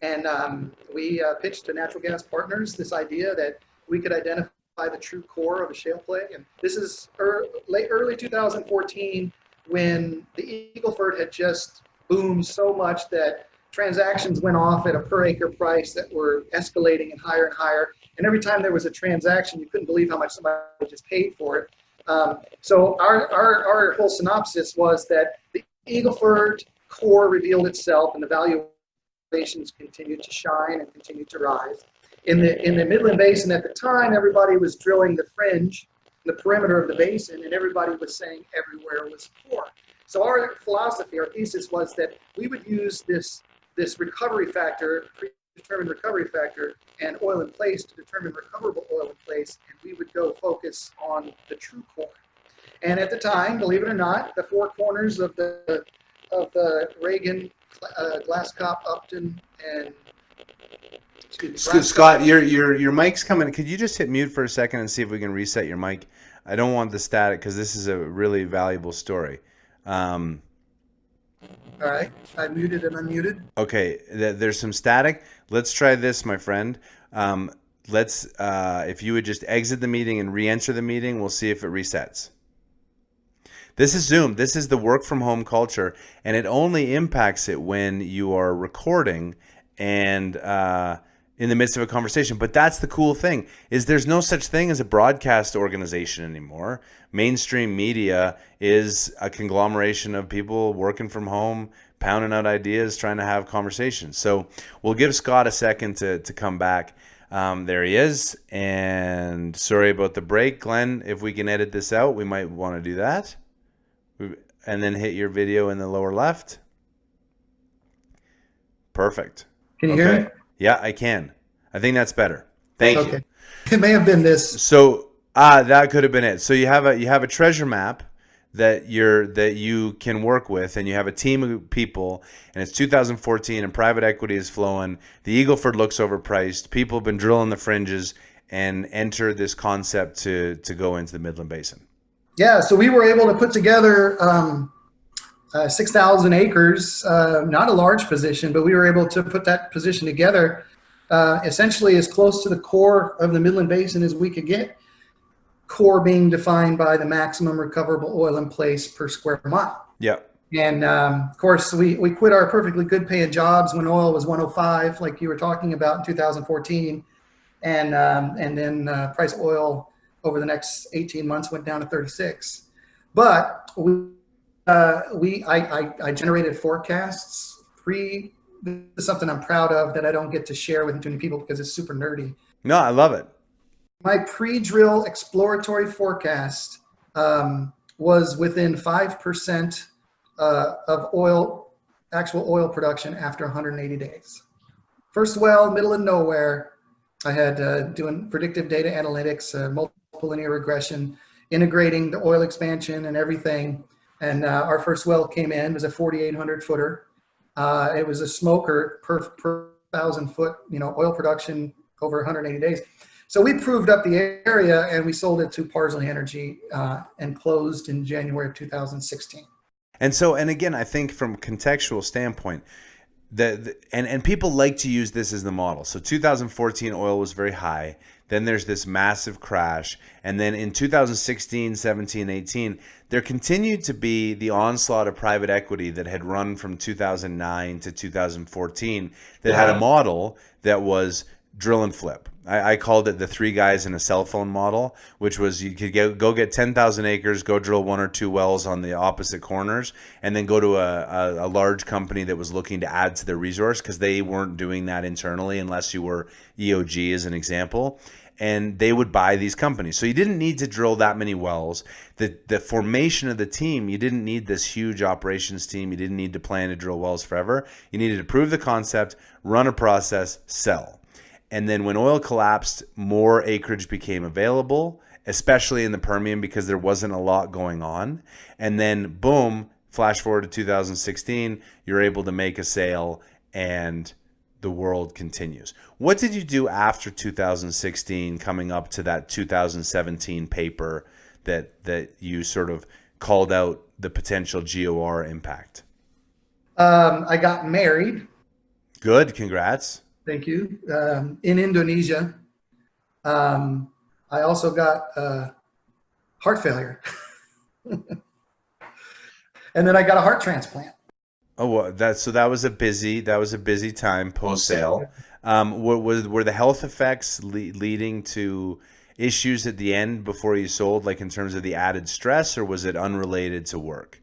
And we pitched to natural gas partners this idea that we could identify the true core of a shale play. And this is early 2014 when the Eagle Ford had just boomed so much that transactions went off at a per acre price that were escalating and higher. And every time there was a transaction, you couldn't believe how much somebody just paid for it. So our whole synopsis was that the Eagle Ford core revealed itself and the valuations continued to shine and continued to rise. In the Midland Basin at the time, everybody was drilling the fringe, the perimeter of the basin, and everybody was saying everywhere was core. So our philosophy, our thesis was that we would use this recovery factor, predetermined recovery factor, and oil in place to determine recoverable oil in place, and we would go focus on the true core. And at the time, believe it or not, the four corners of the Reagan, Glasscock, Upton, and
Scott, your mic's coming. Could you just hit mute for a second and see if we can reset your mic? I don't want the static because this is a really valuable story.
All right, I muted and unmuted.
Okay, there's some static. Let's try this, my friend. If you would just exit the meeting and re-enter the meeting, we'll see if it resets. This is Zoom. This is the work from home culture, and it only impacts it when you are recording and in the midst of a conversation. But that's the cool thing, is there's no such thing as a broadcast organization anymore. Mainstream media is a conglomeration of people working from home, pounding out ideas, trying to have conversations. So we'll give Scott a second to come back. There he is. And sorry about the break. Glenn, if we can edit this out, we might want to do that. And then hit your video in the lower left. Perfect.
Can you hear me?
Yeah, I can. I think that's better. Thank you.
It may have been this.
So that could have been it. So you have a treasure map that you can work with, and you have a team of people, and it's 2014 and private equity is flowing. The Eagle Ford looks overpriced. People have been drilling the fringes and enter this concept to go into the Midland Basin.
Yeah, so we were able to put together 6,000 acres, not a large position, but we were able to put that position together essentially as close to the core of the Midland Basin as we could get. Core being defined by the maximum recoverable oil in place per square mile.
Yeah.
And of course, we quit our perfectly good paying jobs when oil was 105, like you were talking about in 2014, and then price of oil over the next 18 months went down to 36. But I generated forecasts. This is something I'm proud of that I don't get to share with too many people because it's super nerdy.
No, I love it.
My pre-drill exploratory forecast was within 5% of actual oil production after 180 days. First well, middle of nowhere. I had doing predictive data analytics, multiple linear regression, integrating the oil expansion and everything. And our first well came in, it was a 4,800 footer. It was a smoker per 1,000 foot, oil production over 180 days. So we proved up the area and we sold it to Parsley Energy and closed in January of 2016.
And again, I think from a contextual standpoint, and people like to use this as the model. So 2014 oil was very high. Then there's this massive crash. And then in 2016, 17, 18, there continued to be the onslaught of private equity that had run from 2009 to 2014 that had a model that was drill and flip. I called it the three guys in a cell phone model, which was you could go get 10,000 acres, go drill one or two wells on the opposite corners, and then go to a large company that was looking to add to their resource because they weren't doing that internally unless you were EOG as an example. And they would buy these companies. So you didn't need to drill that many wells. The formation of the team, you didn't need this huge operations team. You didn't need to plan to drill wells forever. You needed to prove the concept, run a process, sell. And then when oil collapsed, more acreage became available, especially in the Permian because there wasn't a lot going on. And then boom, flash forward to 2016, you're able to make a sale and the world continues. What did you do after 2016 coming up to that 2017 paper that you sort of called out the potential GOR impact?
I got married.
Good, congrats.
Thank you. In Indonesia. I also got heart failure. And then I got a heart transplant.
Oh, well, that was a busy time post sale. Were the health effects leading to issues at the end before you sold, like in terms of the added stress, or was it unrelated to work?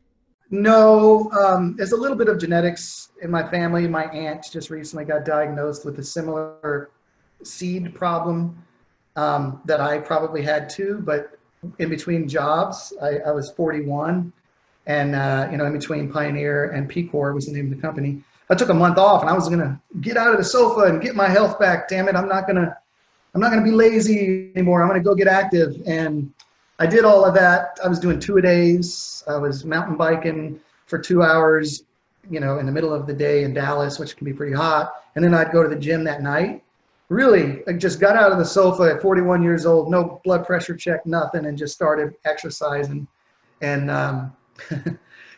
No, there's a little bit of genetics in my family. My aunt just recently got diagnosed with a similar seed problem that I probably had too. But in between jobs, I was 41, and in between Pioneer and Pcor was the name of the company. I took a month off, and I was gonna get out of the sofa and get my health back. Damn it, I'm not gonna be lazy anymore. I'm gonna go get active. And I did all of that. I was doing 2-a-days. I was mountain biking for 2 hours, in the middle of the day in Dallas, which can be pretty hot. And then I'd go to the gym that night. Really, I just got out of the sofa at 41 years old, no blood pressure check, nothing, and just started exercising. And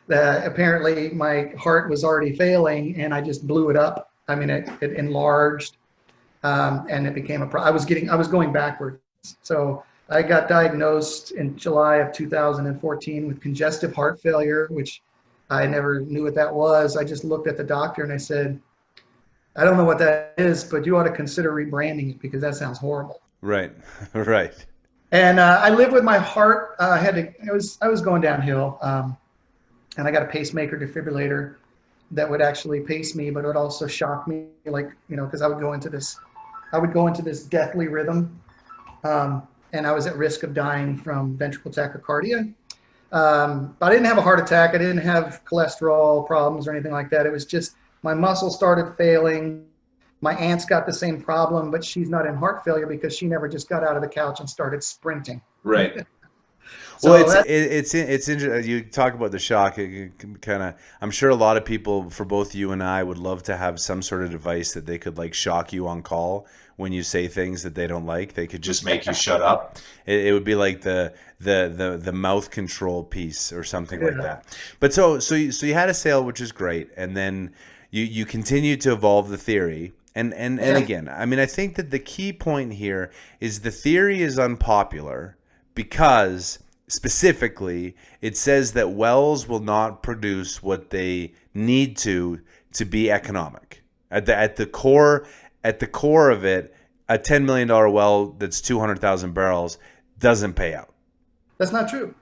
apparently my heart was already failing, and I just blew it up. I mean, it enlarged, and it became I was going backwards. So I got diagnosed in July of 2014 with congestive heart failure, which I never knew what that was. I just looked at the doctor and I said, I don't know what that is, but you ought to consider rebranding it because that sounds horrible.
Right, right.
And I live with my heart. I was going downhill, and I got a pacemaker defibrillator that would actually pace me, but it would also shock me, because I would go into this deathly rhythm. And I was at risk of dying from ventricular tachycardia. But I didn't have a heart attack. I didn't have cholesterol problems or anything like that. It was just my muscles started failing. My aunt's got the same problem, but she's not in heart failure because she never just got out of the couch and started sprinting.
Right.
Well, it's interesting. You talk about the shock. I'm sure a lot of people, for both you and I, would love to have some sort of device that they could shock you on call when you say things that they don't like. They could just make you shut up. It would be like the mouth control piece or something like that. But so you had a sale, which is great, and then you continued to evolve the theory. And again, I mean, I think that the key point here is the theory is unpopular because specifically it says that wells will not produce what they need to be economic. At the core of it, a $10 million well that's 200,000 barrels doesn't pay out.
That's not true.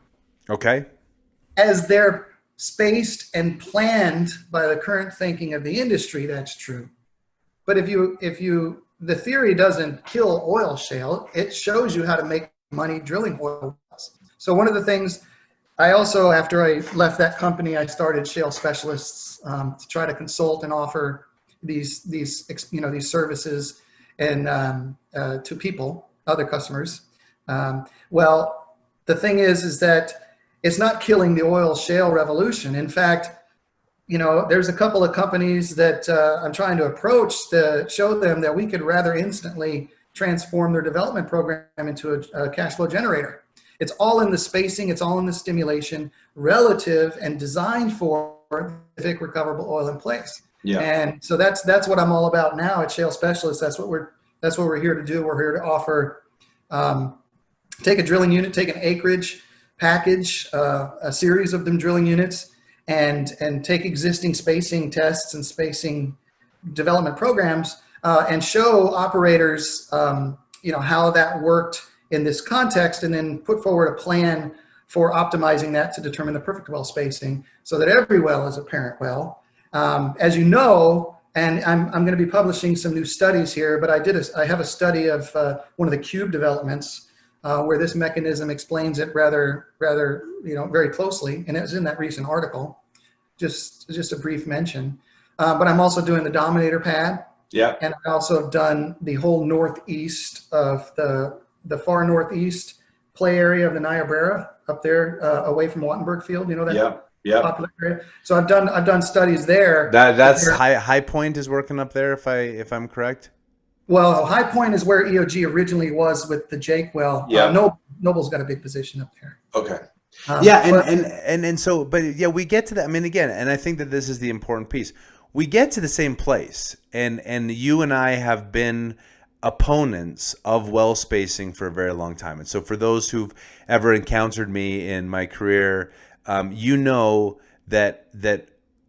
Okay.
As they're spaced and planned by the current thinking of the industry, that's true. But the theory doesn't kill oil shale. It shows you how to make money drilling oil wells. So one of the things I also, after I left that company, I started Shale Specialists to try to consult and offer these services and to people, other customers. Well, the thing is that it's not killing the oil shale revolution. In fact, there's a couple of companies that I'm trying to approach to show them that we could rather instantly transform their development program into a cash flow generator. It's all in the spacing, it's all in the stimulation, relative and designed for specific recoverable oil in place.
Yeah.
And so that's what I'm all about now at Shale Specialists. That's what we're here to do. We're here to offer, take a drilling unit, take an acreage package, a series of them drilling units, and take existing spacing tests and spacing development programs and show operators, how that worked in this context, and then put forward a plan for optimizing that to determine the perfect well spacing so that every well is a parent well. As you know, and I'm going to be publishing some new studies here, but I have a study of one of the cube developments where this mechanism explains it rather very closely, and it was in that recent article. Just a brief mention, but I'm also doing the Dominator pad.
Yeah.
And I also have done the whole northeast of the far northeast play area of the Niobrara up there, away from Wattenberg Field. You know that popular area. So I've done studies there.
That's High Point is working up there, if I'm correct.
Well, High Point is where EOG originally was with the Jake well.
Yeah.
Noble's got a big position up there.
Okay.
We get to that. I mean, again, and I think that this is the important piece. We get to the same place, and you and I have been opponents of well spacing for a very long time. And so for those who've ever encountered me in my career, you know that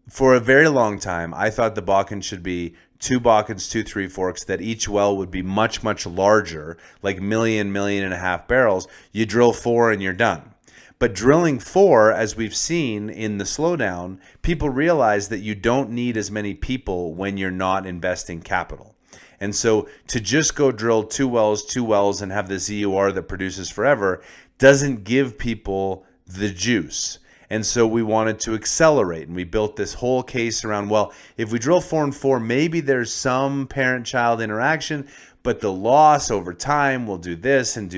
for a very long time, I thought the Bakken should be 2 Bakkens, 2 Three Forks, that each well would be much, much larger, like million and a half barrels. You drill 4 and you're done. But drilling 4, as we've seen in the slowdown, people realize that you don't need as many people when you're not investing capital. And so to just go drill 2 wells, and have this EUR that produces forever doesn't give people the juice. And so we wanted to accelerate, and we built this whole case around, well, if we drill 4 and 4, maybe there's some parent-child interaction, but the loss over time will do this, and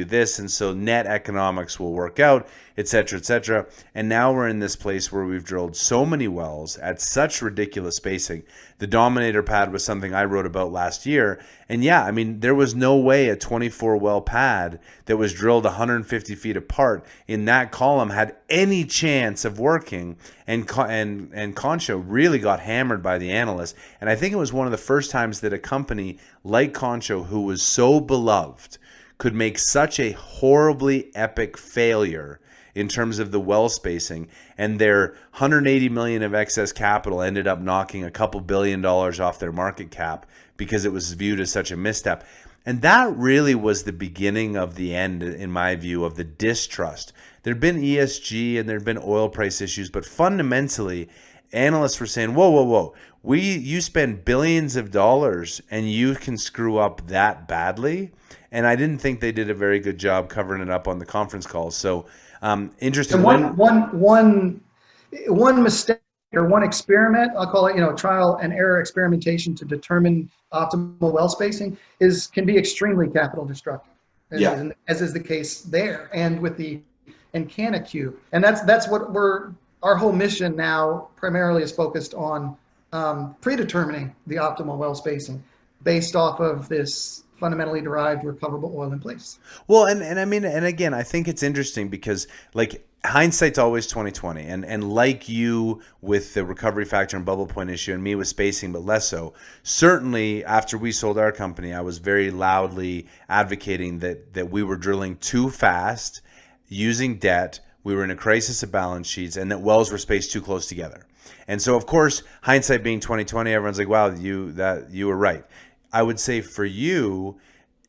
so net economics will work out, et cetera, et cetera. And now we're in this place where we've drilled so many wells at such ridiculous spacing. The Dominator pad was something I wrote about last year. And yeah, I mean, there was no way a 24 well pad that was drilled 150 feet apart in that column had any chance of working. And Concho really got hammered by the analysts. And I think it was one of the first times that a company like Concho, who was so beloved, could make such a horribly epic failure in terms of the well spacing, and their 180 million of excess capital ended up knocking a couple $1 billion off their market cap because it was viewed as such a misstep. And that really was the beginning of the end, in my view, of the distrust. There'd been ESG and there'd been oil price issues, but fundamentally, analysts were saying, whoa, you spend billions of dollars and you can screw up that badly. And I didn't think they did a very good job covering it up on the conference calls. So interesting.
So one mistake or one experiment, I'll call it, trial and error experimentation to determine optimal well spacing can be extremely capital destructive, as is the case there, and with the Encana Q. And that's what our whole mission now primarily is focused on, predetermining the optimal well spacing based off of this fundamentally derived recoverable oil in place.
Well, and I mean, and again, I think it's interesting because, like, hindsight's always 20/20, and like you with the recovery factor and bubble point issue, and me with spacing, but less so. Certainly, after we sold our company, I was very loudly advocating that we were drilling too fast, using debt. We were in a crisis of balance sheets, and that wells were spaced too close together. And so, of course, hindsight being 20/20, everyone's like, "Wow, you were right." I would say for you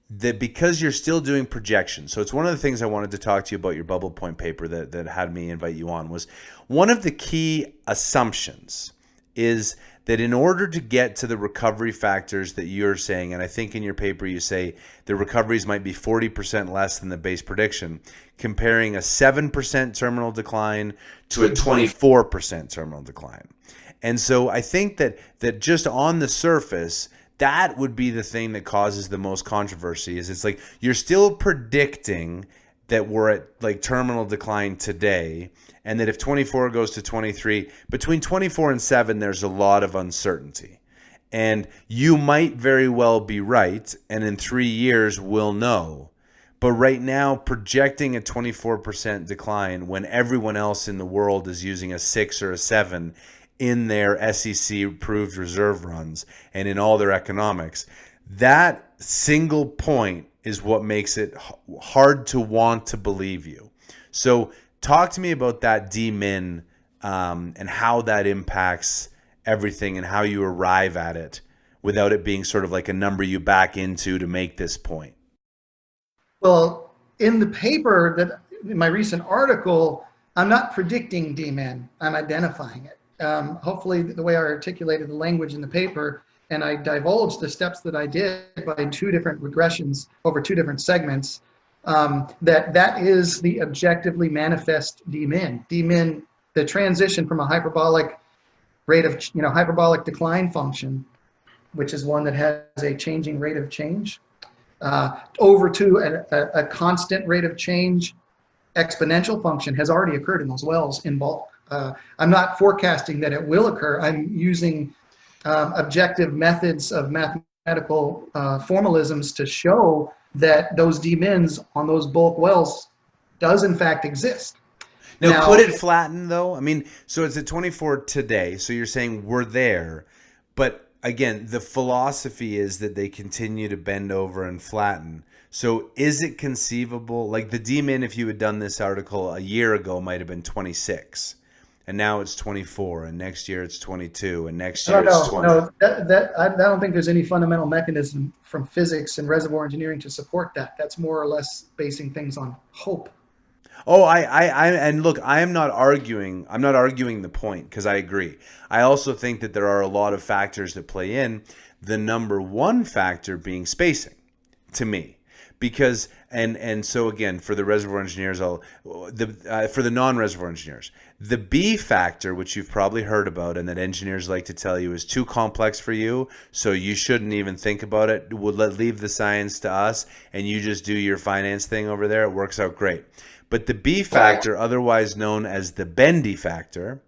that because you're still doing projections, so it's one of the things I wanted to talk to you about your bubble point paper that had me invite you on, was one of the key assumptions is that in order to get to the recovery factors that you're saying, and I think in your paper you say the recoveries might be 40% less than the base prediction, comparing a 7% terminal decline to a 24% terminal decline. And so I think that just on the surface, that would be the thing that causes the most controversy. Is it's like you're still predicting that we're at like terminal decline today, and that if 24 goes to 23, between 24 and 7 there's a lot of uncertainty, and you might very well be right, and in 3 years we'll know. But right now, projecting a 24% decline when everyone else in the world is using a 6 or a 7 in their SEC approved reserve runs and in all their economics, that single point is what makes it hard to want to believe you. So talk to me about that D-min and how that impacts everything and how you arrive at it without it being sort of like a number you back into to make this point.
Well, in the paper, in my recent article, I'm not predicting D-min, I'm identifying it. Hopefully the way I articulated the language in the paper, and I divulged the steps that I did by 2 different regressions over 2 different segments, that is the objectively manifest D-min. D-min, the transition from a hyperbolic rate of, hyperbolic decline function, which is one that has a changing rate of change, over to a constant rate of change exponential function has already occurred in those wells in bulk. I'm not forecasting that it will occur. I'm using objective methods of mathematical formalisms to show that those D-mins on those bulk wells does in fact exist.
Now, could it flatten though? I mean, so it's at 24 today. So you're saying we're there, but again, the philosophy is that they continue to bend over and flatten. So is it conceivable, like the D-min, if you had done this article a year ago, might have been 26, and now it's 24, and next year it's 22, and next year it's 20.
No, I don't think there's any fundamental mechanism from physics and reservoir engineering to support that. That's more or less basing things on hope.
Oh, and look, I'm not arguing the point, because I agree. I also think that there are a lot of factors that play in, the number one factor being spacing, to me. Because and so again, for the reservoir engineers, for the non-reservoir engineers, the B factor, which you've probably heard about and that engineers like to tell you is too complex for you, so you shouldn't even think about it. We'll leave the science to us, and you just do your finance thing over there. It works out great. But the B factor, otherwise known as the bendy factor,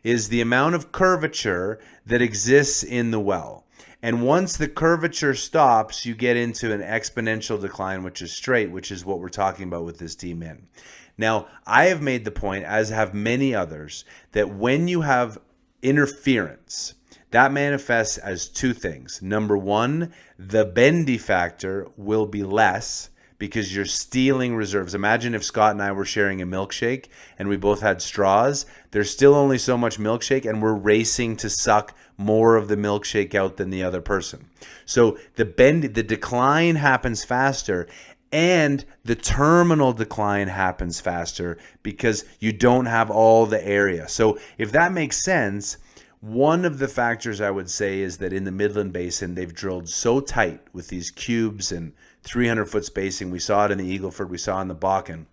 is the amount of curvature that exists in the well. And once the curvature stops, you get into an exponential decline, which is straight, which is what we're talking about with this D-min. Now, I have made the point, as have many others, that when you have interference, that manifests as two things. Number one, the bendy factor will be less because you're stealing reserves. Imagine if Scott and I were sharing a milkshake and we both had straws. There's still only so much milkshake, and we're racing to suck more of the milkshake out than the other person. So the decline happens faster, and the terminal decline happens faster because you don't have all the area. So if that makes sense, one of the factors I would say is that in the Midland Basin, they've drilled so tight with these cubes and 300-foot spacing. We saw it in the Eagle Ford. We saw it in the Basin.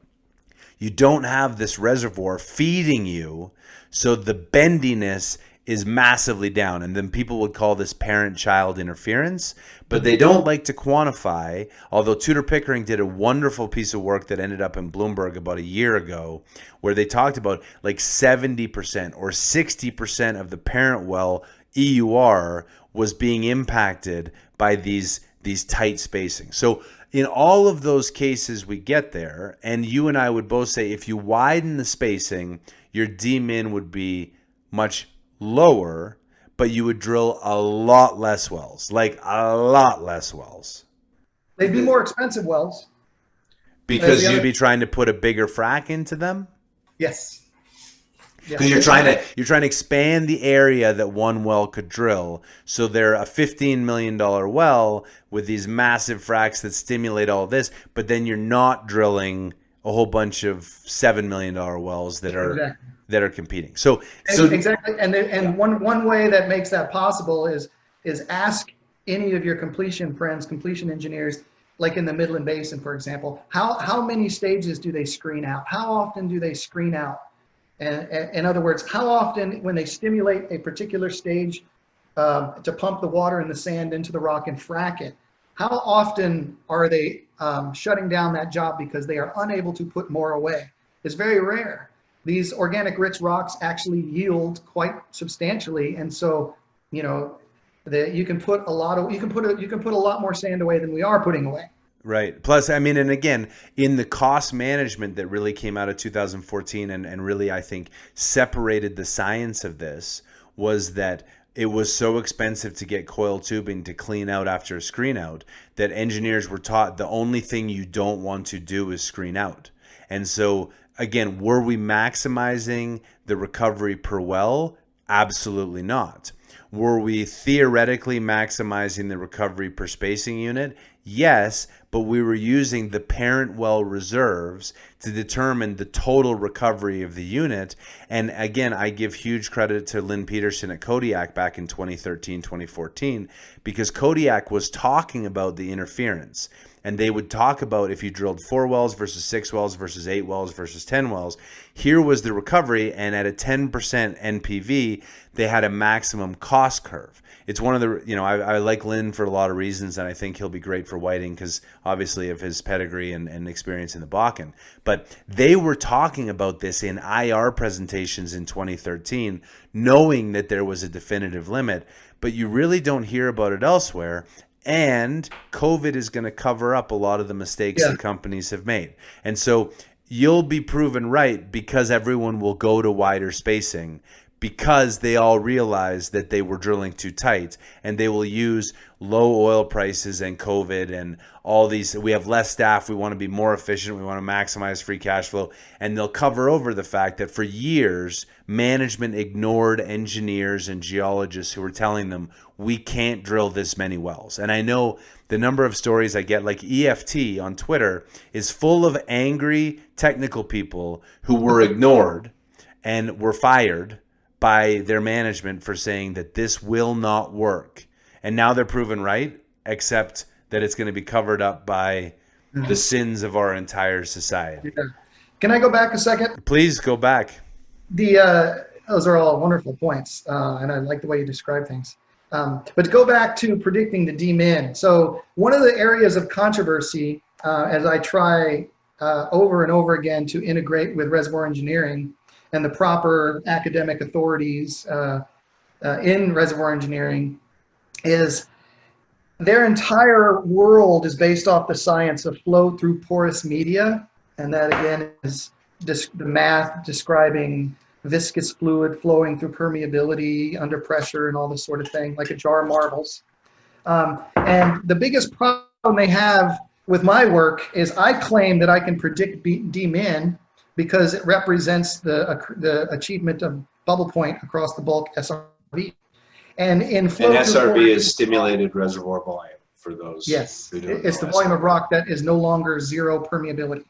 You don't have this reservoir feeding you, so the bendiness is massively down. And then people would call this parent-child interference, but they don't like to quantify, although Tudor Pickering did a wonderful piece of work that ended up in Bloomberg about a year ago, where they talked about like 70% or 60% of the parent well EUR was being impacted by these tight spacing. So in all of those cases, we get there, and you and I would both say if you widen the spacing, your D-min would be much lower, but you would drill a lot less wells, like a lot less wells.
They'd be more expensive wells.
Because you'd be trying to put a bigger frac into them?
Yes.
Because you're trying to expand the area that one well could drill. So they're a $15 million well with these massive fracs that stimulate all this, but then you're not drilling a whole bunch of $7 million wells that are competing. So
exactly. And one way that makes that possible is ask any of your completion friends, completion engineers, like in the Midland Basin, for example, how many stages do they screen out? How often do they screen out? And in other words, how often when they stimulate a particular stage to pump the water and the sand into the rock and frack it, how often are they shutting down that job because they are unable to put more away? It's very rare. These organic rich rocks actually yield quite substantially, and so you can put a lot more sand away than we are putting away.
Right. Plus, I mean, and again, in the cost management that really came out of 2014 and really, I think, separated the science of this, was that it was so expensive to get coil tubing to clean out after a screen out that engineers were taught the only thing you don't want to do is screen out. And so, again, were we maximizing the recovery per well? Absolutely not. Were we theoretically maximizing the recovery per spacing unit? Yes, but we were using the parent well reserves to determine the total recovery of the unit. And again, I give huge credit to Lynn Peterson at Kodiak back in 2013, 2014, because Kodiak was talking about the interference. And they would talk about if you drilled 4 wells versus 6 wells versus 8 wells versus 10 wells, here was the recovery. And at a 10% NPV, they had a maximum cost curve. It's one of the, I like Lynn for a lot of reasons, and I think he'll be great for Whiting because obviously of his pedigree and experience in the Bakken. But they were talking about this in IR presentations in 2013, knowing that there was a definitive limit, but you really don't hear about it elsewhere. And COVID is going to cover up a lot of the mistakes that companies have made. And so you'll be proven right because everyone will go to wider spacing, because they all realized that they were drilling too tight, and they will use low oil prices and COVID and all these. We have less staff. We want to be more efficient. We want to maximize free cash flow. And they'll cover over the fact that for years, management ignored engineers and geologists who were telling them, we can't drill this many wells. And I know the number of stories I get, like EFT on Twitter, is full of angry technical people who were ignored and were fired by their management for saying that this will not work. And now they're proven right, except that it's going to be covered up by the sins of our entire society.
Yeah. Can I go back a second?
Please go back.
Those are all wonderful points, and I like the way you describe things. But to go back to predicting the D-min. So one of the areas of controversy, as I try over and over again to integrate with reservoir engineering and the proper academic authorities in reservoir engineering, is their entire world is based off the science of flow through porous media. And that again is the math describing viscous fluid flowing through permeability under pressure and all this sort of thing, like a jar of marbles. And the biggest problem they have with my work is I claim that I can predict D-min because it represents the achievement of bubble point across the bulk SRV. And in flow
And SRV is stimulated reservoir volume for those.
Yes,
who don't
it's the
know
volume of
SRV.
rock that is no longer zero permeability.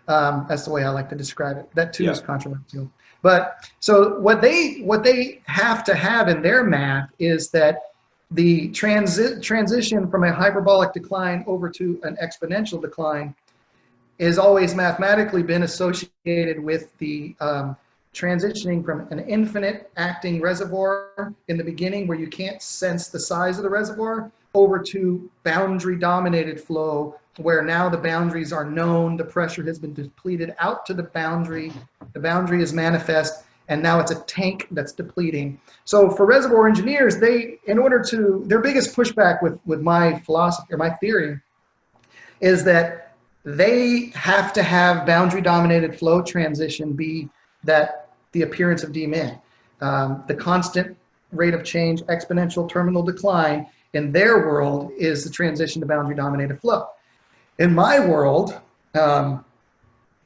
That's the way I like to describe it. That too is controversial. But so what they have to have in their math is that the transition from a hyperbolic decline over to an exponential decline has always mathematically been associated with the transitioning from an infinite acting reservoir in the beginning where you can't sense the size of the reservoir over to boundary dominated flow where now the boundaries are known, the pressure has been depleted out to the boundary is manifest, and now it's a tank that's depleting. So for reservoir engineers, their biggest pushback with my philosophy or my theory is that they have to have boundary dominated flow transition be the appearance of D-min. The constant rate of change, exponential terminal decline in their world is the transition to boundary dominated flow. In my world,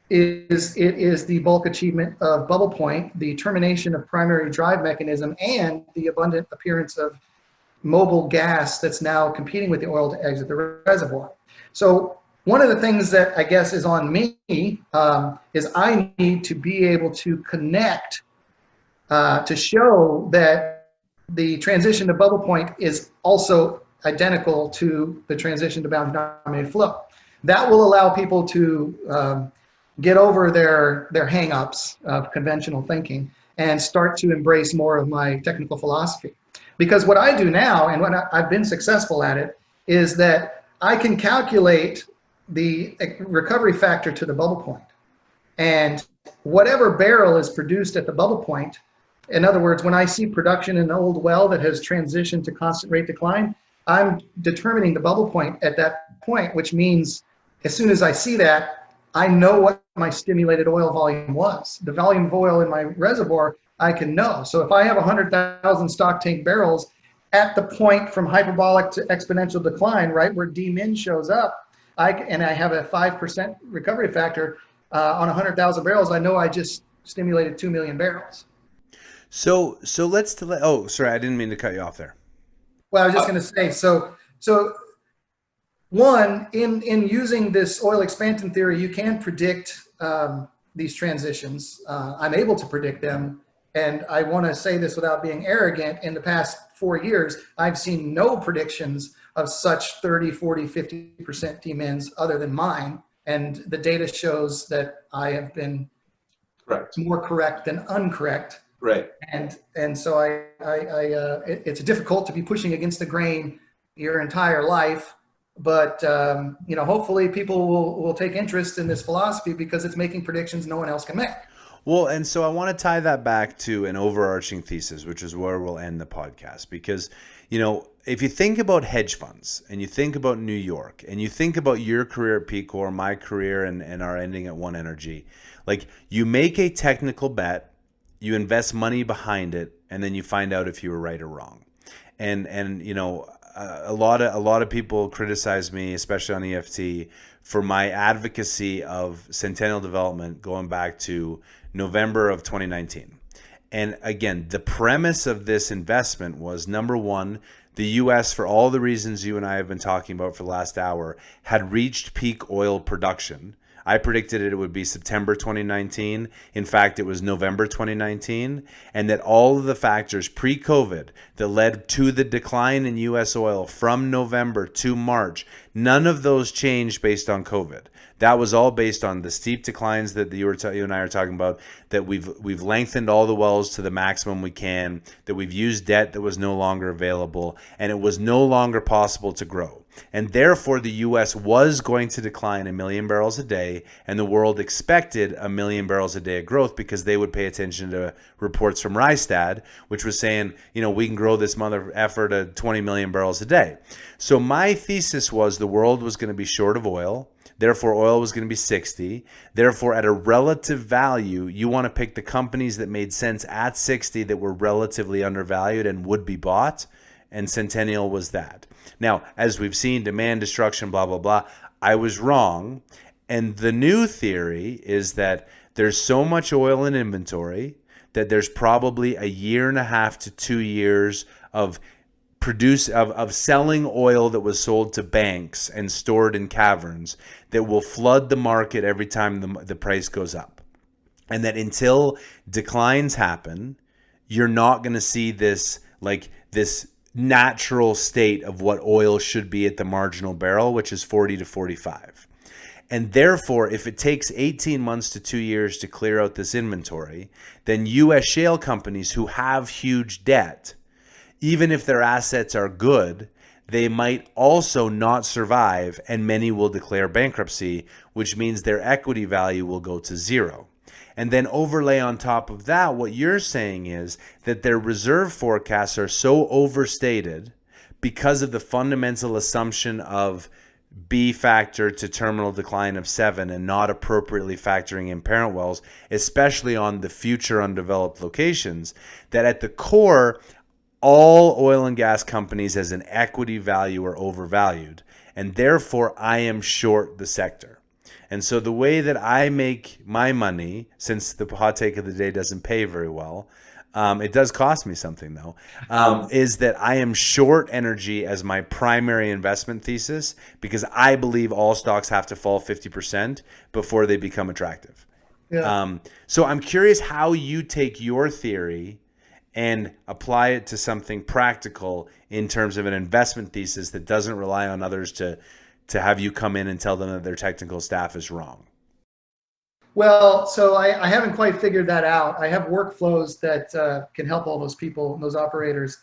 it is the bulk achievement of bubble point, the termination of primary drive mechanism, and the abundant appearance of mobile gas that's now competing with the oil to exit the reservoir. So one of the things that I guess is on me is I need to be able to connect to show that the transition to bubble point is also identical to the transition to boundary dominated flow. That will allow people to get over their hang-ups of conventional thinking and start to embrace more of my technical philosophy. Because what I do now, and when I've been successful at it, is that I can calculate the recovery factor to the bubble point. And whatever barrel is produced at the bubble point, in other words, when I see production in an old well that has transitioned to constant rate decline, I'm determining the bubble point at that point, which means as soon as I see that, I know what my stimulated oil volume was. The volume of oil in my reservoir, I can know. So if I have 100,000 stock tank barrels at the point from hyperbolic to exponential decline, right, where D-min shows up, and I have a 5% recovery factor on 100,000 barrels, I know I just stimulated 2 million barrels.
So let's oh, sorry, I didn't mean to cut you off there.
Well, I was just going to say, so one, in using this oil expansion theory, you can predict these transitions. I'm able to predict them. And I want to say this without being arrogant. In the past 4 years, I've seen no predictions of such 30, 40, 50% D-mins other than mine. And the data shows that I have been more correct than incorrect.
Right.
And so it's difficult to be pushing against the grain your entire life, but hopefully people will take interest in this philosophy because it's making predictions no one else can make.
Well, and so I want to tie that back to an overarching thesis, which is where we'll end the podcast. Because, if you think about hedge funds and you think about New York and you think about your career at Pecor, my career and our ending at One Energy, like you make a technical bet you invest money behind it, and then you find out if you were right or wrong. And you know, a lot of people criticize me, especially on EFT, for my advocacy of Centennial Development going back to November of 2019. And again, the premise of this investment was, number one, the U.S., for all the reasons you and I have been talking about for the last hour, had reached peak oil production. I predicted it would be September 2019. In fact, it was November 2019. And that all of the factors pre-COVID that led to the decline in U.S. oil from November to March, none of those changed based on COVID. That was all based on the steep declines that you and I are talking about, that we've lengthened all the wells to the maximum we can, that we've used debt that was no longer available, and it was no longer possible to grow. And therefore, the U.S. was going to decline 1 million barrels a day, and the world expected 1 million barrels a day of growth because they would pay attention to reports from Rystad, which was saying, you know, we can grow this mother effer to 20 million barrels a day. So my thesis was the world was going to be short of oil. Therefore, oil was going to be 60. Therefore, at a relative value, you want to pick the companies that made sense at 60 that were relatively undervalued and would be bought. And Centennial was that. Now, as we've seen, demand destruction, blah, blah, blah. I was wrong. And the new theory is that there's so much oil in inventory that there's probably 1.5 to 2 years of selling oil that was sold to banks and stored in caverns that will flood the market every time the price goes up. And that until declines happen, you're not going to see this natural state of what oil should be at the marginal barrel, which is 40 to 45. And therefore, if it takes 18 months to 2 years to clear out this inventory, then U.S. shale companies who have huge debt, even if their assets are good, they might also not survive, and many will declare bankruptcy, which means their equity value will go to zero. And then overlay on top of that, what you're saying is that their reserve forecasts are so overstated because of the fundamental assumption of B factor to terminal decline of 7 and not appropriately factoring in parent wells, especially on the future undeveloped locations, that at the core, all oil and gas companies as an equity value are overvalued, and therefore I am short the sector. And so the way that I make my money, since the hot take of the day doesn't pay very well, it does cost me something though, is that I am short energy as my primary investment thesis because I believe all stocks have to fall 50% before they become attractive.
Yeah.
So I'm curious how you take your theory and apply it to something practical in terms of an investment thesis that doesn't rely on others to have you come in and tell them that their technical staff is wrong.
Well, so I haven't quite figured that out. I have workflows that can help all those people, those operators,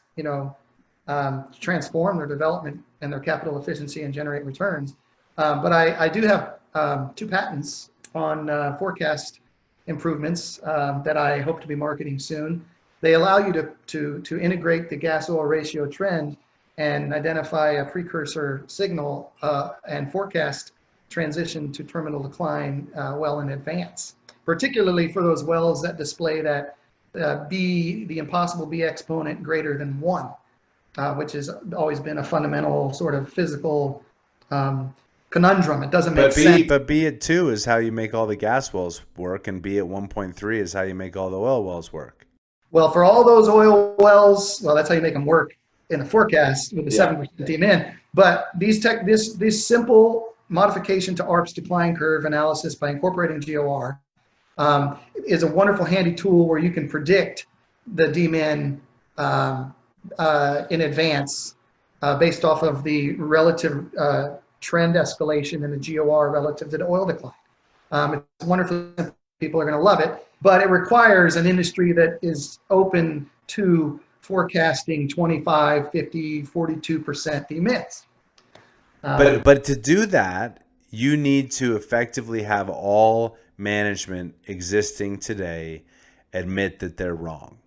transform their development and their capital efficiency and generate returns. But I do have 2 patents on forecast improvements that I hope to be marketing soon. They allow you to integrate the gas oil ratio trend and identify a precursor signal and forecast transition to terminal decline well in advance, particularly for those wells that display that the impossible B exponent greater than 1, which has always been a fundamental sort of physical conundrum. It doesn't make sense.
But B at 2 is how you make all the gas wells work, and B at 1.3 is how you make all the oil wells work.
Well, for all those oil wells, well, that's how you make them work in the forecast with the 7% demand. But this simple modification to ARP's decline curve analysis by incorporating GOR is a wonderful handy tool where you can predict the demand in advance based off of the relative trend escalation in the GOR relative to the oil decline. It's wonderful. People are going to love it, but it requires an industry that is open to forecasting 25, 50, 42% demits.
But to do that, you need to effectively have all management existing today admit that they're wrong.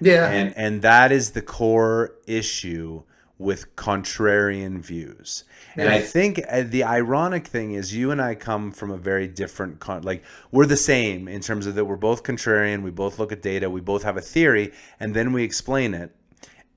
Yeah.
And that is the core issue with contrarian views. And
Yeah.
I think the ironic thing is you and I come from a very different, like we're the same in terms of that we're both contrarian, we both look at data, we both have a theory, and then we explain it.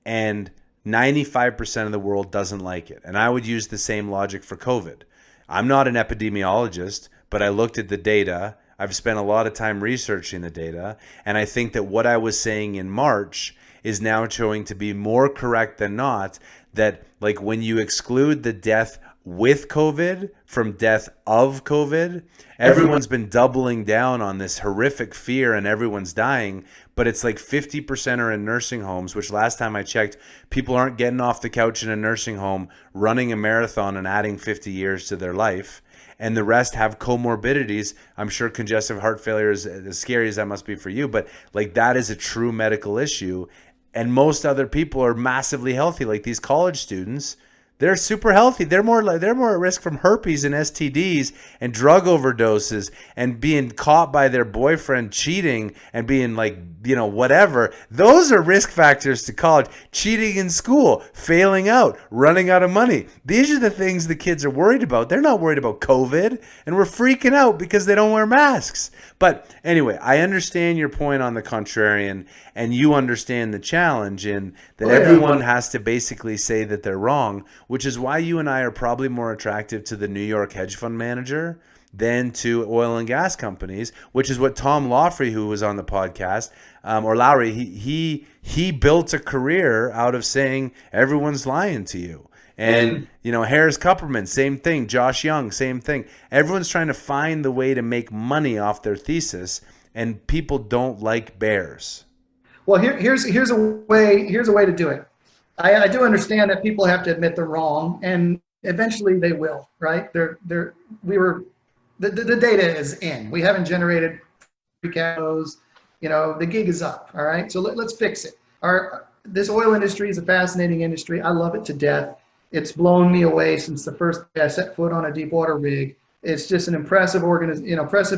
And 95% of the world doesn't like it. And I would use the same logic for COVID. I'm not an epidemiologist, but I looked at the data. I've spent a lot of time researching the data. And I think that what I was saying in March is now showing to be more correct than not, that like when you exclude the death with COVID from death of COVID, everyone's been doubling down on this horrific fear and everyone's dying, but it's like 50% are in nursing homes, which last time I checked, people aren't getting off the couch in a nursing home, running a marathon and adding 50 years to their life. And the rest have comorbidities. I'm sure congestive heart failure is as scary as that must be for you, but like that is a true medical issue. And most other people are massively healthy. Like these college students, they're super healthy. They're more at risk from herpes and STDs and drug overdoses and being caught by their boyfriend cheating and being like, whatever. Those are risk factors to college. Cheating in school, failing out, running out of money. These are the things the kids are worried about. They're not worried about COVID, and we're freaking out because they don't wear masks. But anyway, I understand your point on the contrarian, and you understand the challenge in that everyone has to basically say that they're wrong, which is why you and I are probably more attractive to the New York hedge fund manager than to oil and gas companies, which is what Tom Lawfrey, who was on the podcast, or Lowry, he built a career out of saying everyone's lying to you. And, Harris Kupperman, same thing. Josh Young, same thing. Everyone's trying to find the way to make money off their thesis, and people don't like bears.
Well, here's a way to do it. I do understand that people have to admit they're wrong, and eventually they will, right? The data is in. We haven't generated free cash flows. The gig is up. All right, so let's fix it. This oil industry is a fascinating industry. I love it to death. It's blown me away since the first day I set foot on a deep water rig. It's just an impressive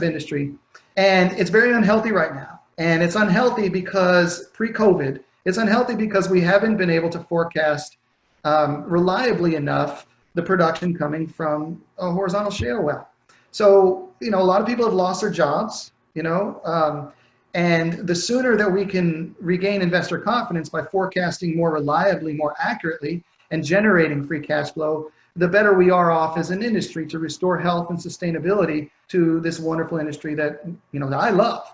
industry, and it's very unhealthy right now. And it's unhealthy because pre-COVID, it's unhealthy because we haven't been able to forecast reliably enough the production coming from a horizontal shale well. So, a lot of people have lost their jobs, and the sooner that we can regain investor confidence by forecasting more reliably, more accurately, and generating free cash flow, the better we are off as an industry to restore health and sustainability to this wonderful industry that I love.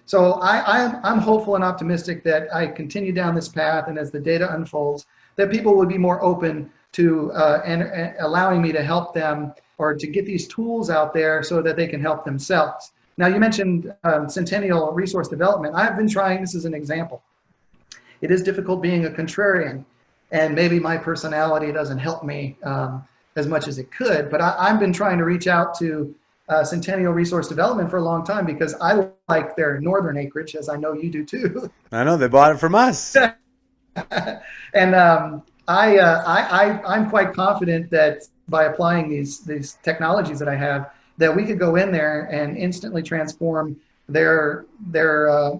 So I'm hopeful and optimistic that I continue down this path, and as the data unfolds, that people would be more open to and allowing me to help them or to get these tools out there so that they can help themselves. Now, you mentioned Centennial Resource Development. I've been trying this as an example. It is difficult being a contrarian, and maybe my personality doesn't help me as much as it could, but I've been trying to reach out to Centennial Resource Development for a long time because I like their northern acreage, as I know you do too.
I know, they bought it from us.
And I'm quite confident that by applying these technologies that I have, that we could go in there and instantly transform their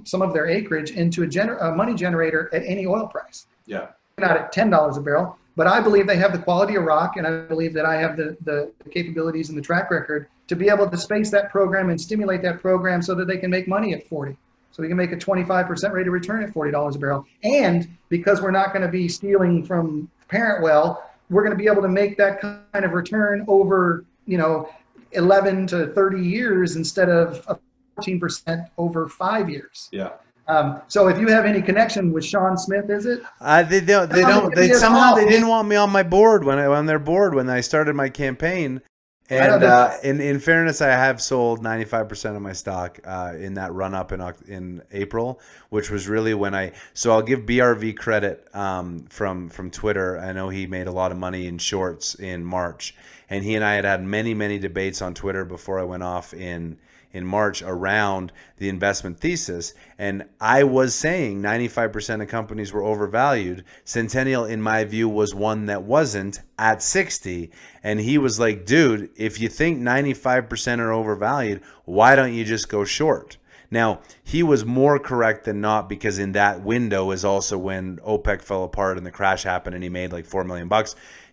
some of their acreage into a money generator at any oil price.
Yeah.
Not at $10 a barrel, but I believe they have the quality of rock, and I believe that I have the capabilities and the track record to be able to space that program and stimulate that program so that they can make money at 40. So we can make a 25% rate of return at $40 a barrel. And because we're not going to be stealing from parent well, we're going to be able to make that kind of return over, 11 to 30 years instead of 14% over 5 years.
Yeah.
So if you have any connection with Sean Smith, is it?
They didn't want me on my board on their board when I started my campaign. And in fairness, I have sold 95% of my stock in that run up in April, which was really when so I'll give BRV credit from Twitter. I know he made a lot of money in shorts in March, and he and I had many debates on Twitter before I went off in March around the investment thesis. And I was saying 95% of companies were overvalued. Centennial, in my view, was one that wasn't at 60. And he was like, dude, if you think 95% are overvalued, why don't you just go short? Now, he was more correct than not, because in that window is also when OPEC fell apart and the crash happened and he made like $4 million.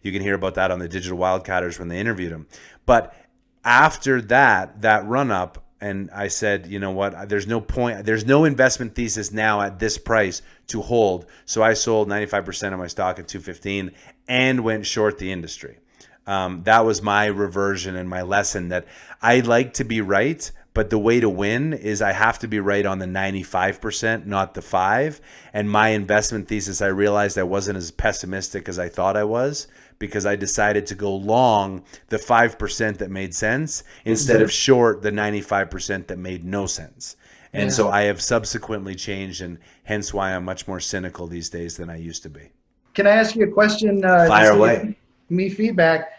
You can hear about that on the Digital Wildcatters when they interviewed him. But after that run up, and I said, you know what, there's no point, there's no investment thesis now at this price to hold. So I sold 95% of my stock at 215 and went short the industry. That was my reversion and my lesson, that I like to be right, but the way to win is I have to be right on the 95%, not the 5. And my investment thesis, I realized I wasn't as pessimistic as I thought I was, because I decided to go long the 5% that made sense instead of short the 95% that made no sense. And so I have subsequently changed, and hence why I'm much more cynical these days than I used to be.
Can I ask you a question?
Fire away.
Me feedback.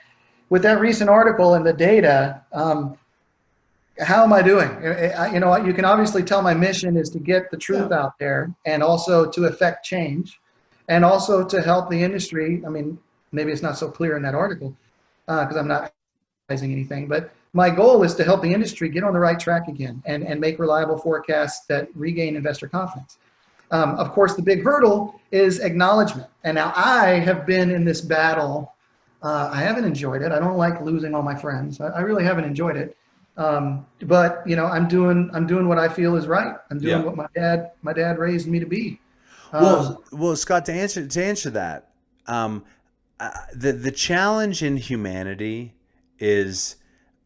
With that recent article and the data, how am I doing? You know, you can obviously tell my mission is to get the truth out there, and also to affect change, and also to help the industry. I mean, maybe it's not so clear in that article because I'm not advertising anything, but my goal is to help the industry get on the right track again and make reliable forecasts that regain investor confidence. Of course, the big hurdle is acknowledgement. And now I have been in this battle. I haven't enjoyed it. I don't like losing all my friends. I really haven't enjoyed it. But you know, I'm doing what I feel is right. I'm doing what my dad raised me to be.
Well, Scott, to answer that, the challenge in humanity is,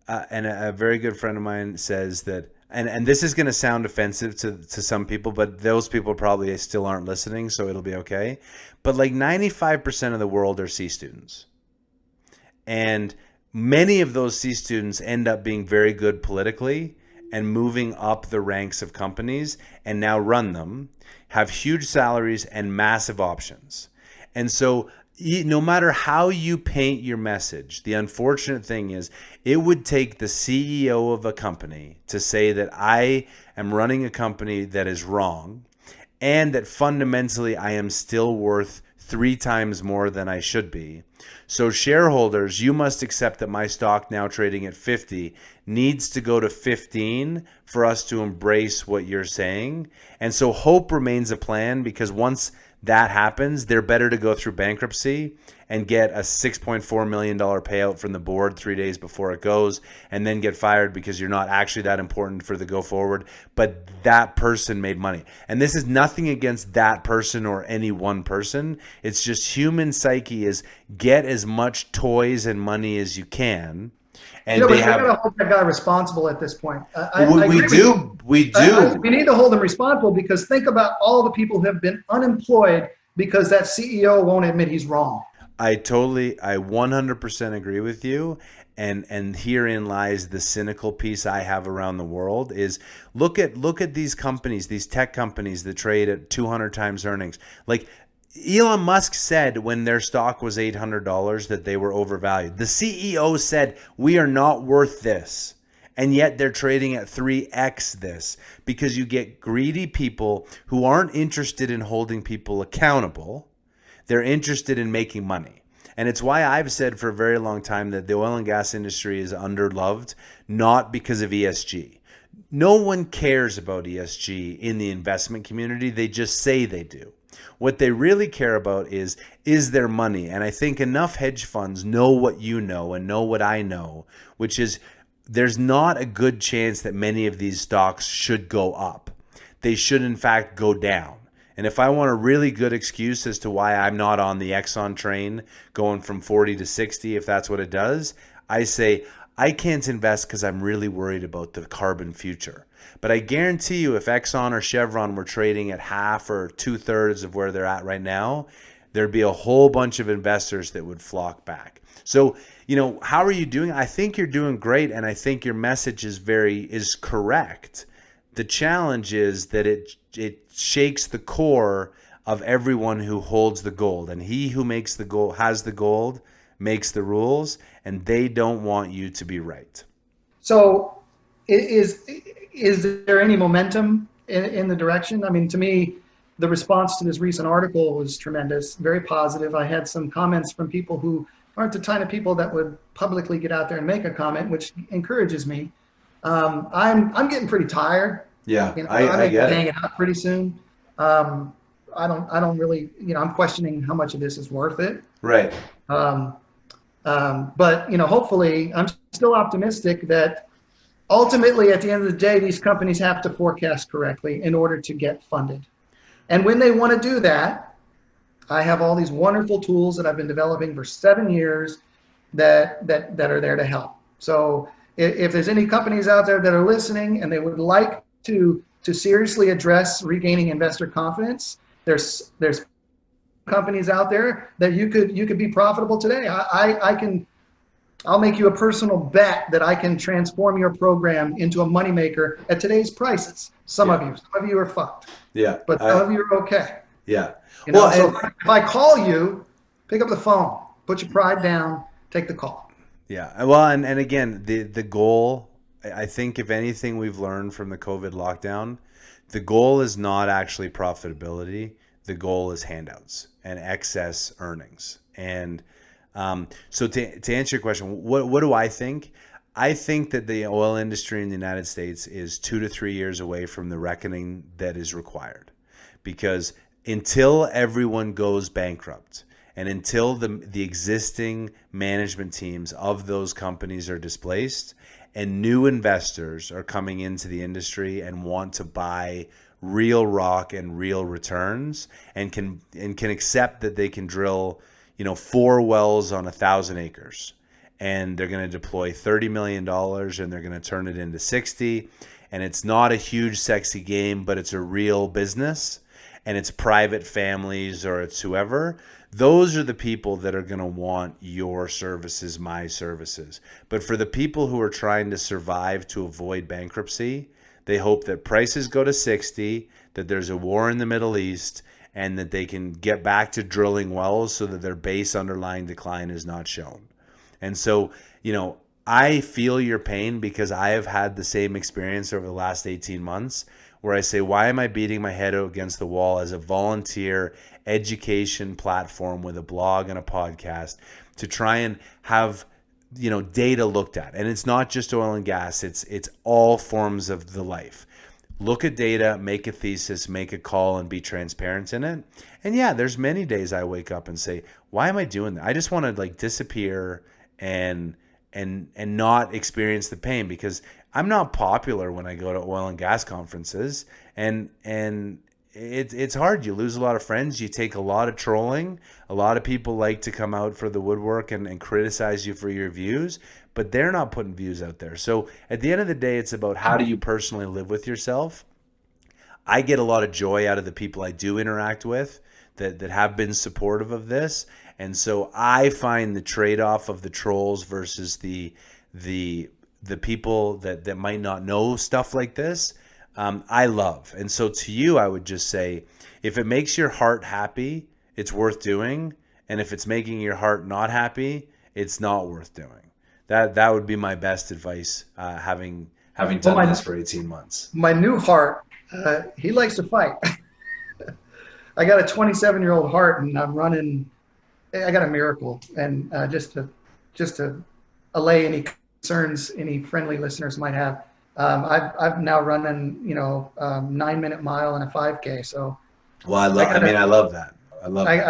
and a very good friend of mine says that, and this is going to sound offensive to some people, but those people probably still aren't listening, so it'll be okay. But like 95% of the world are C students. And many of those C students end up being very good politically and moving up the ranks of companies and now run them, have huge salaries and massive options. And so no matter how you paint your message, the unfortunate thing is it would take the CEO of a company to say that I am running a company that is wrong, and that fundamentally I am still worth 3 times more than I should be. So shareholders, you must accept that my stock, now trading at 50, needs to go to 15 for us to embrace what you're saying. And so hope remains a plan, because once that happens, they're better to go through bankruptcy and get a $6.4 million payout from the board 3 days before it goes, and then get fired because you're not actually that important for the go forward. But that person made money. And this is nothing against that person or any one person. It's just human psyche is get as much toys and money as you can. And
but we gotta hold that guy responsible at this point.
We do.
We need to hold him responsible, because think about all the people who have been unemployed because that CEO won't admit he's wrong.
I 100% agree with you. And herein lies the cynical piece I have around the world is look at these companies, these tech companies that trade at 200 times earnings. Like Elon Musk said when their stock was $800 that they were overvalued. The CEO said, we are not worth this. And yet they're trading at 3x this, because you get greedy people who aren't interested in holding people accountable. They're interested in making money. And it's why I've said for a very long time that the oil and gas industry is underloved, not because of ESG. No one cares about ESG in the investment community. They just say they do. What they really care about is there money? And I think enough hedge funds know what you know and know what I know, which is there's not a good chance that many of these stocks should go up. They should, in fact, go down. And if I want a really good excuse as to why I'm not on the Exxon train going from 40 to 60, if that's what it does, I say I can't invest because I'm really worried about the carbon future. But I guarantee you if Exxon or Chevron were trading at half or 2/3 of where they're at right now, there'd be a whole bunch of investors that would flock back. So, how are you doing? I think you're doing great, and I think your message is correct. The challenge is that it shakes the core of everyone who holds the gold, and he who makes the gold has the gold makes the rules, and they don't want you to be right.
So is there any momentum in the direction? I mean, to me, the response to this recent article was tremendous, very positive. I had some comments from people who aren't the kind of people that would publicly get out there and make a comment, which encourages me. I'm getting pretty tired
Yeah,
You know,
I
may be
get
paying
it.
it out pretty soon. I don't really, you know, I'm questioning how much of this is worth it.
Right.
Um, but you know, hopefully, I'm still optimistic that ultimately, at the end of the day, these companies have to forecast correctly in order to get funded. And when they want to do that, I have all these wonderful tools that I've been developing for 7 years that are there to help. So if there's any companies out there that are listening and they would like to seriously address regaining investor confidence, there's companies out there that you could be profitable today. I'll make you a personal bet that I can transform your program into a moneymaker at today's prices. Some of you are fucked,
Yeah.
but some of you are okay.
Yeah.
You know,
Well,
so
and
if I call you, pick up the phone, put your pride down, take the call.
yeah. Well, and again, the goal, I think if anything we've learned from the COVID lockdown, the goal is not actually profitability. The goal is handouts and excess earnings. And so to answer your question, what do I think? I think that the oil industry in the United States is 2 to 3 years away from the reckoning that is required, because until everyone goes bankrupt and until the existing management teams of those companies are displaced and new investors are coming into the industry and want to buy real rock and real returns and can accept that they can drill, 4 wells on 1,000 acres, and they're going to deploy $30 million and they're going to turn it into 60. And it's not a huge sexy game, but it's a real business, and it's private families or it's whoever. Those are the people that are going to want your services, my services. But for the people who are trying to survive to avoid bankruptcy, they hope that prices go to 60, that there's a war in the Middle East, and that they can get back to drilling wells so that their base underlying decline is not shown. And so, I feel your pain because I have had the same experience over the last 18 months where I say, why am I beating my head against the wall as a volunteer education platform with a blog and a podcast to try and have data looked at? And it's not just oil and gas, it's all forms of the life. Look at data, make a thesis, make a call, and be transparent in it. And yeah, there's many days I wake up and say, why am I doing that? I just want to disappear and not experience the pain, because I'm not popular when I go to oil and gas conferences, and it's hard. You lose a lot of friends. You take a lot of trolling. A lot of people like to come out for the woodwork and criticize you for your views, but they're not putting views out there. So at the end of the day, it's about how do you personally live with yourself. I get a lot of joy out of the people I do interact with that have been supportive of this. And so I find the trade-off of the trolls versus the people that might not know stuff like this, I love. And so to you, I would just say, if it makes your heart happy, it's worth doing. And if it's making your heart not happy, it's not worth doing. That would be my best advice, having done this for 18 months.
My new heart, he likes to fight. I got a 27-year-old heart, and I'm running. I got a miracle, and just to allay any concerns any friendly listeners might have, I've now running 9-minute mile and a 5K. So,
well, I love that. I love that.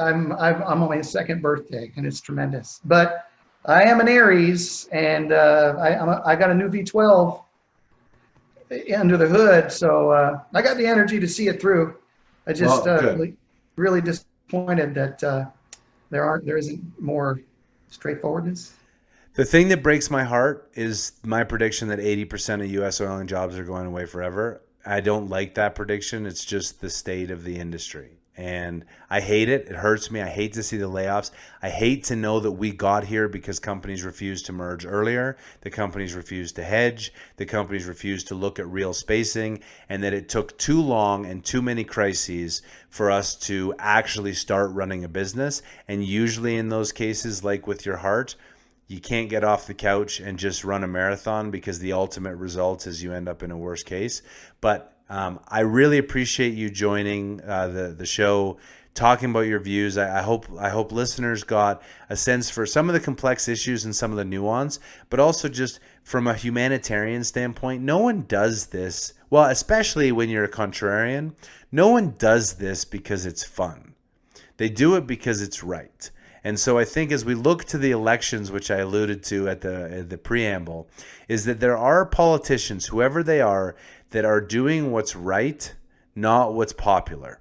I'm on my second birthday, and it's tremendous. But I am an Aries, and I got a new V12 under the hood, so I got the energy to see it through. I just really disappointed that there isn't more straightforwardness.
The thing that breaks my heart is my prediction that 80% of U.S. oil and jobs are going away forever. I don't like that prediction. It's just the state of the industry. And I hate it. It hurts me. I hate to see the layoffs. I hate to know that we got here because companies refused to merge earlier, the companies refused to hedge, the companies refused to look at real spacing, and that it took too long and too many crises for us to actually start running a business. And usually in those cases, like with your heart, you can't get off the couch and just run a marathon, because the ultimate result is you end up in a worse case. But I really appreciate you joining the show, talking about your views. I hope listeners got a sense for some of the complex issues and some of the nuance, but also just from a humanitarian standpoint, no one does this. Well, especially when you're a contrarian, no one does this because it's fun. They do it because it's right. And so I think as we look to the elections, which I alluded to at the preamble, is that there are politicians, whoever they are, that are doing what's right, not what's popular.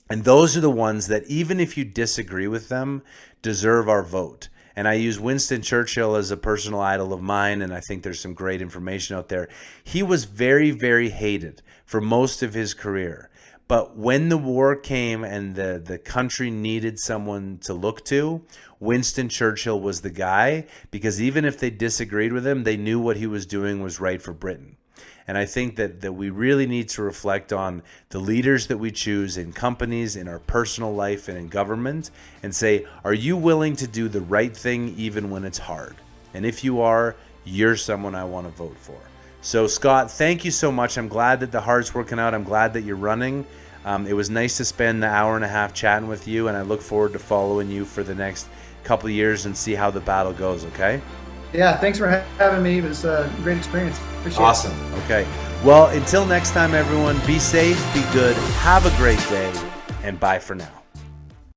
And those are the ones that, even if you disagree with them, deserve our vote. And I use Winston Churchill as a personal idol of mine, and I think there's some great information out there. He was very, very hated for most of his career. But when the war came and the country needed someone to look to, Winston Churchill was the guy, because even if they disagreed with him, they knew what he was doing was right for Britain. And I think that we really need to reflect on the leaders that we choose in companies, in our personal life, and in government, and say, are you willing to do the right thing even when it's hard? And if you are, you're someone I want to vote for. So Scott, thank you so much. I'm glad that the heart's working out. I'm glad that you're running. It was nice to spend the hour and a half chatting with you, and I look forward to following you for the next couple of years and see how the battle goes, okay?
Yeah, thanks for having me. It was a great experience. Appreciate
Awesome.
it.
Okay. Well, until next time, everyone, be safe, be good, have a great day, and bye for now.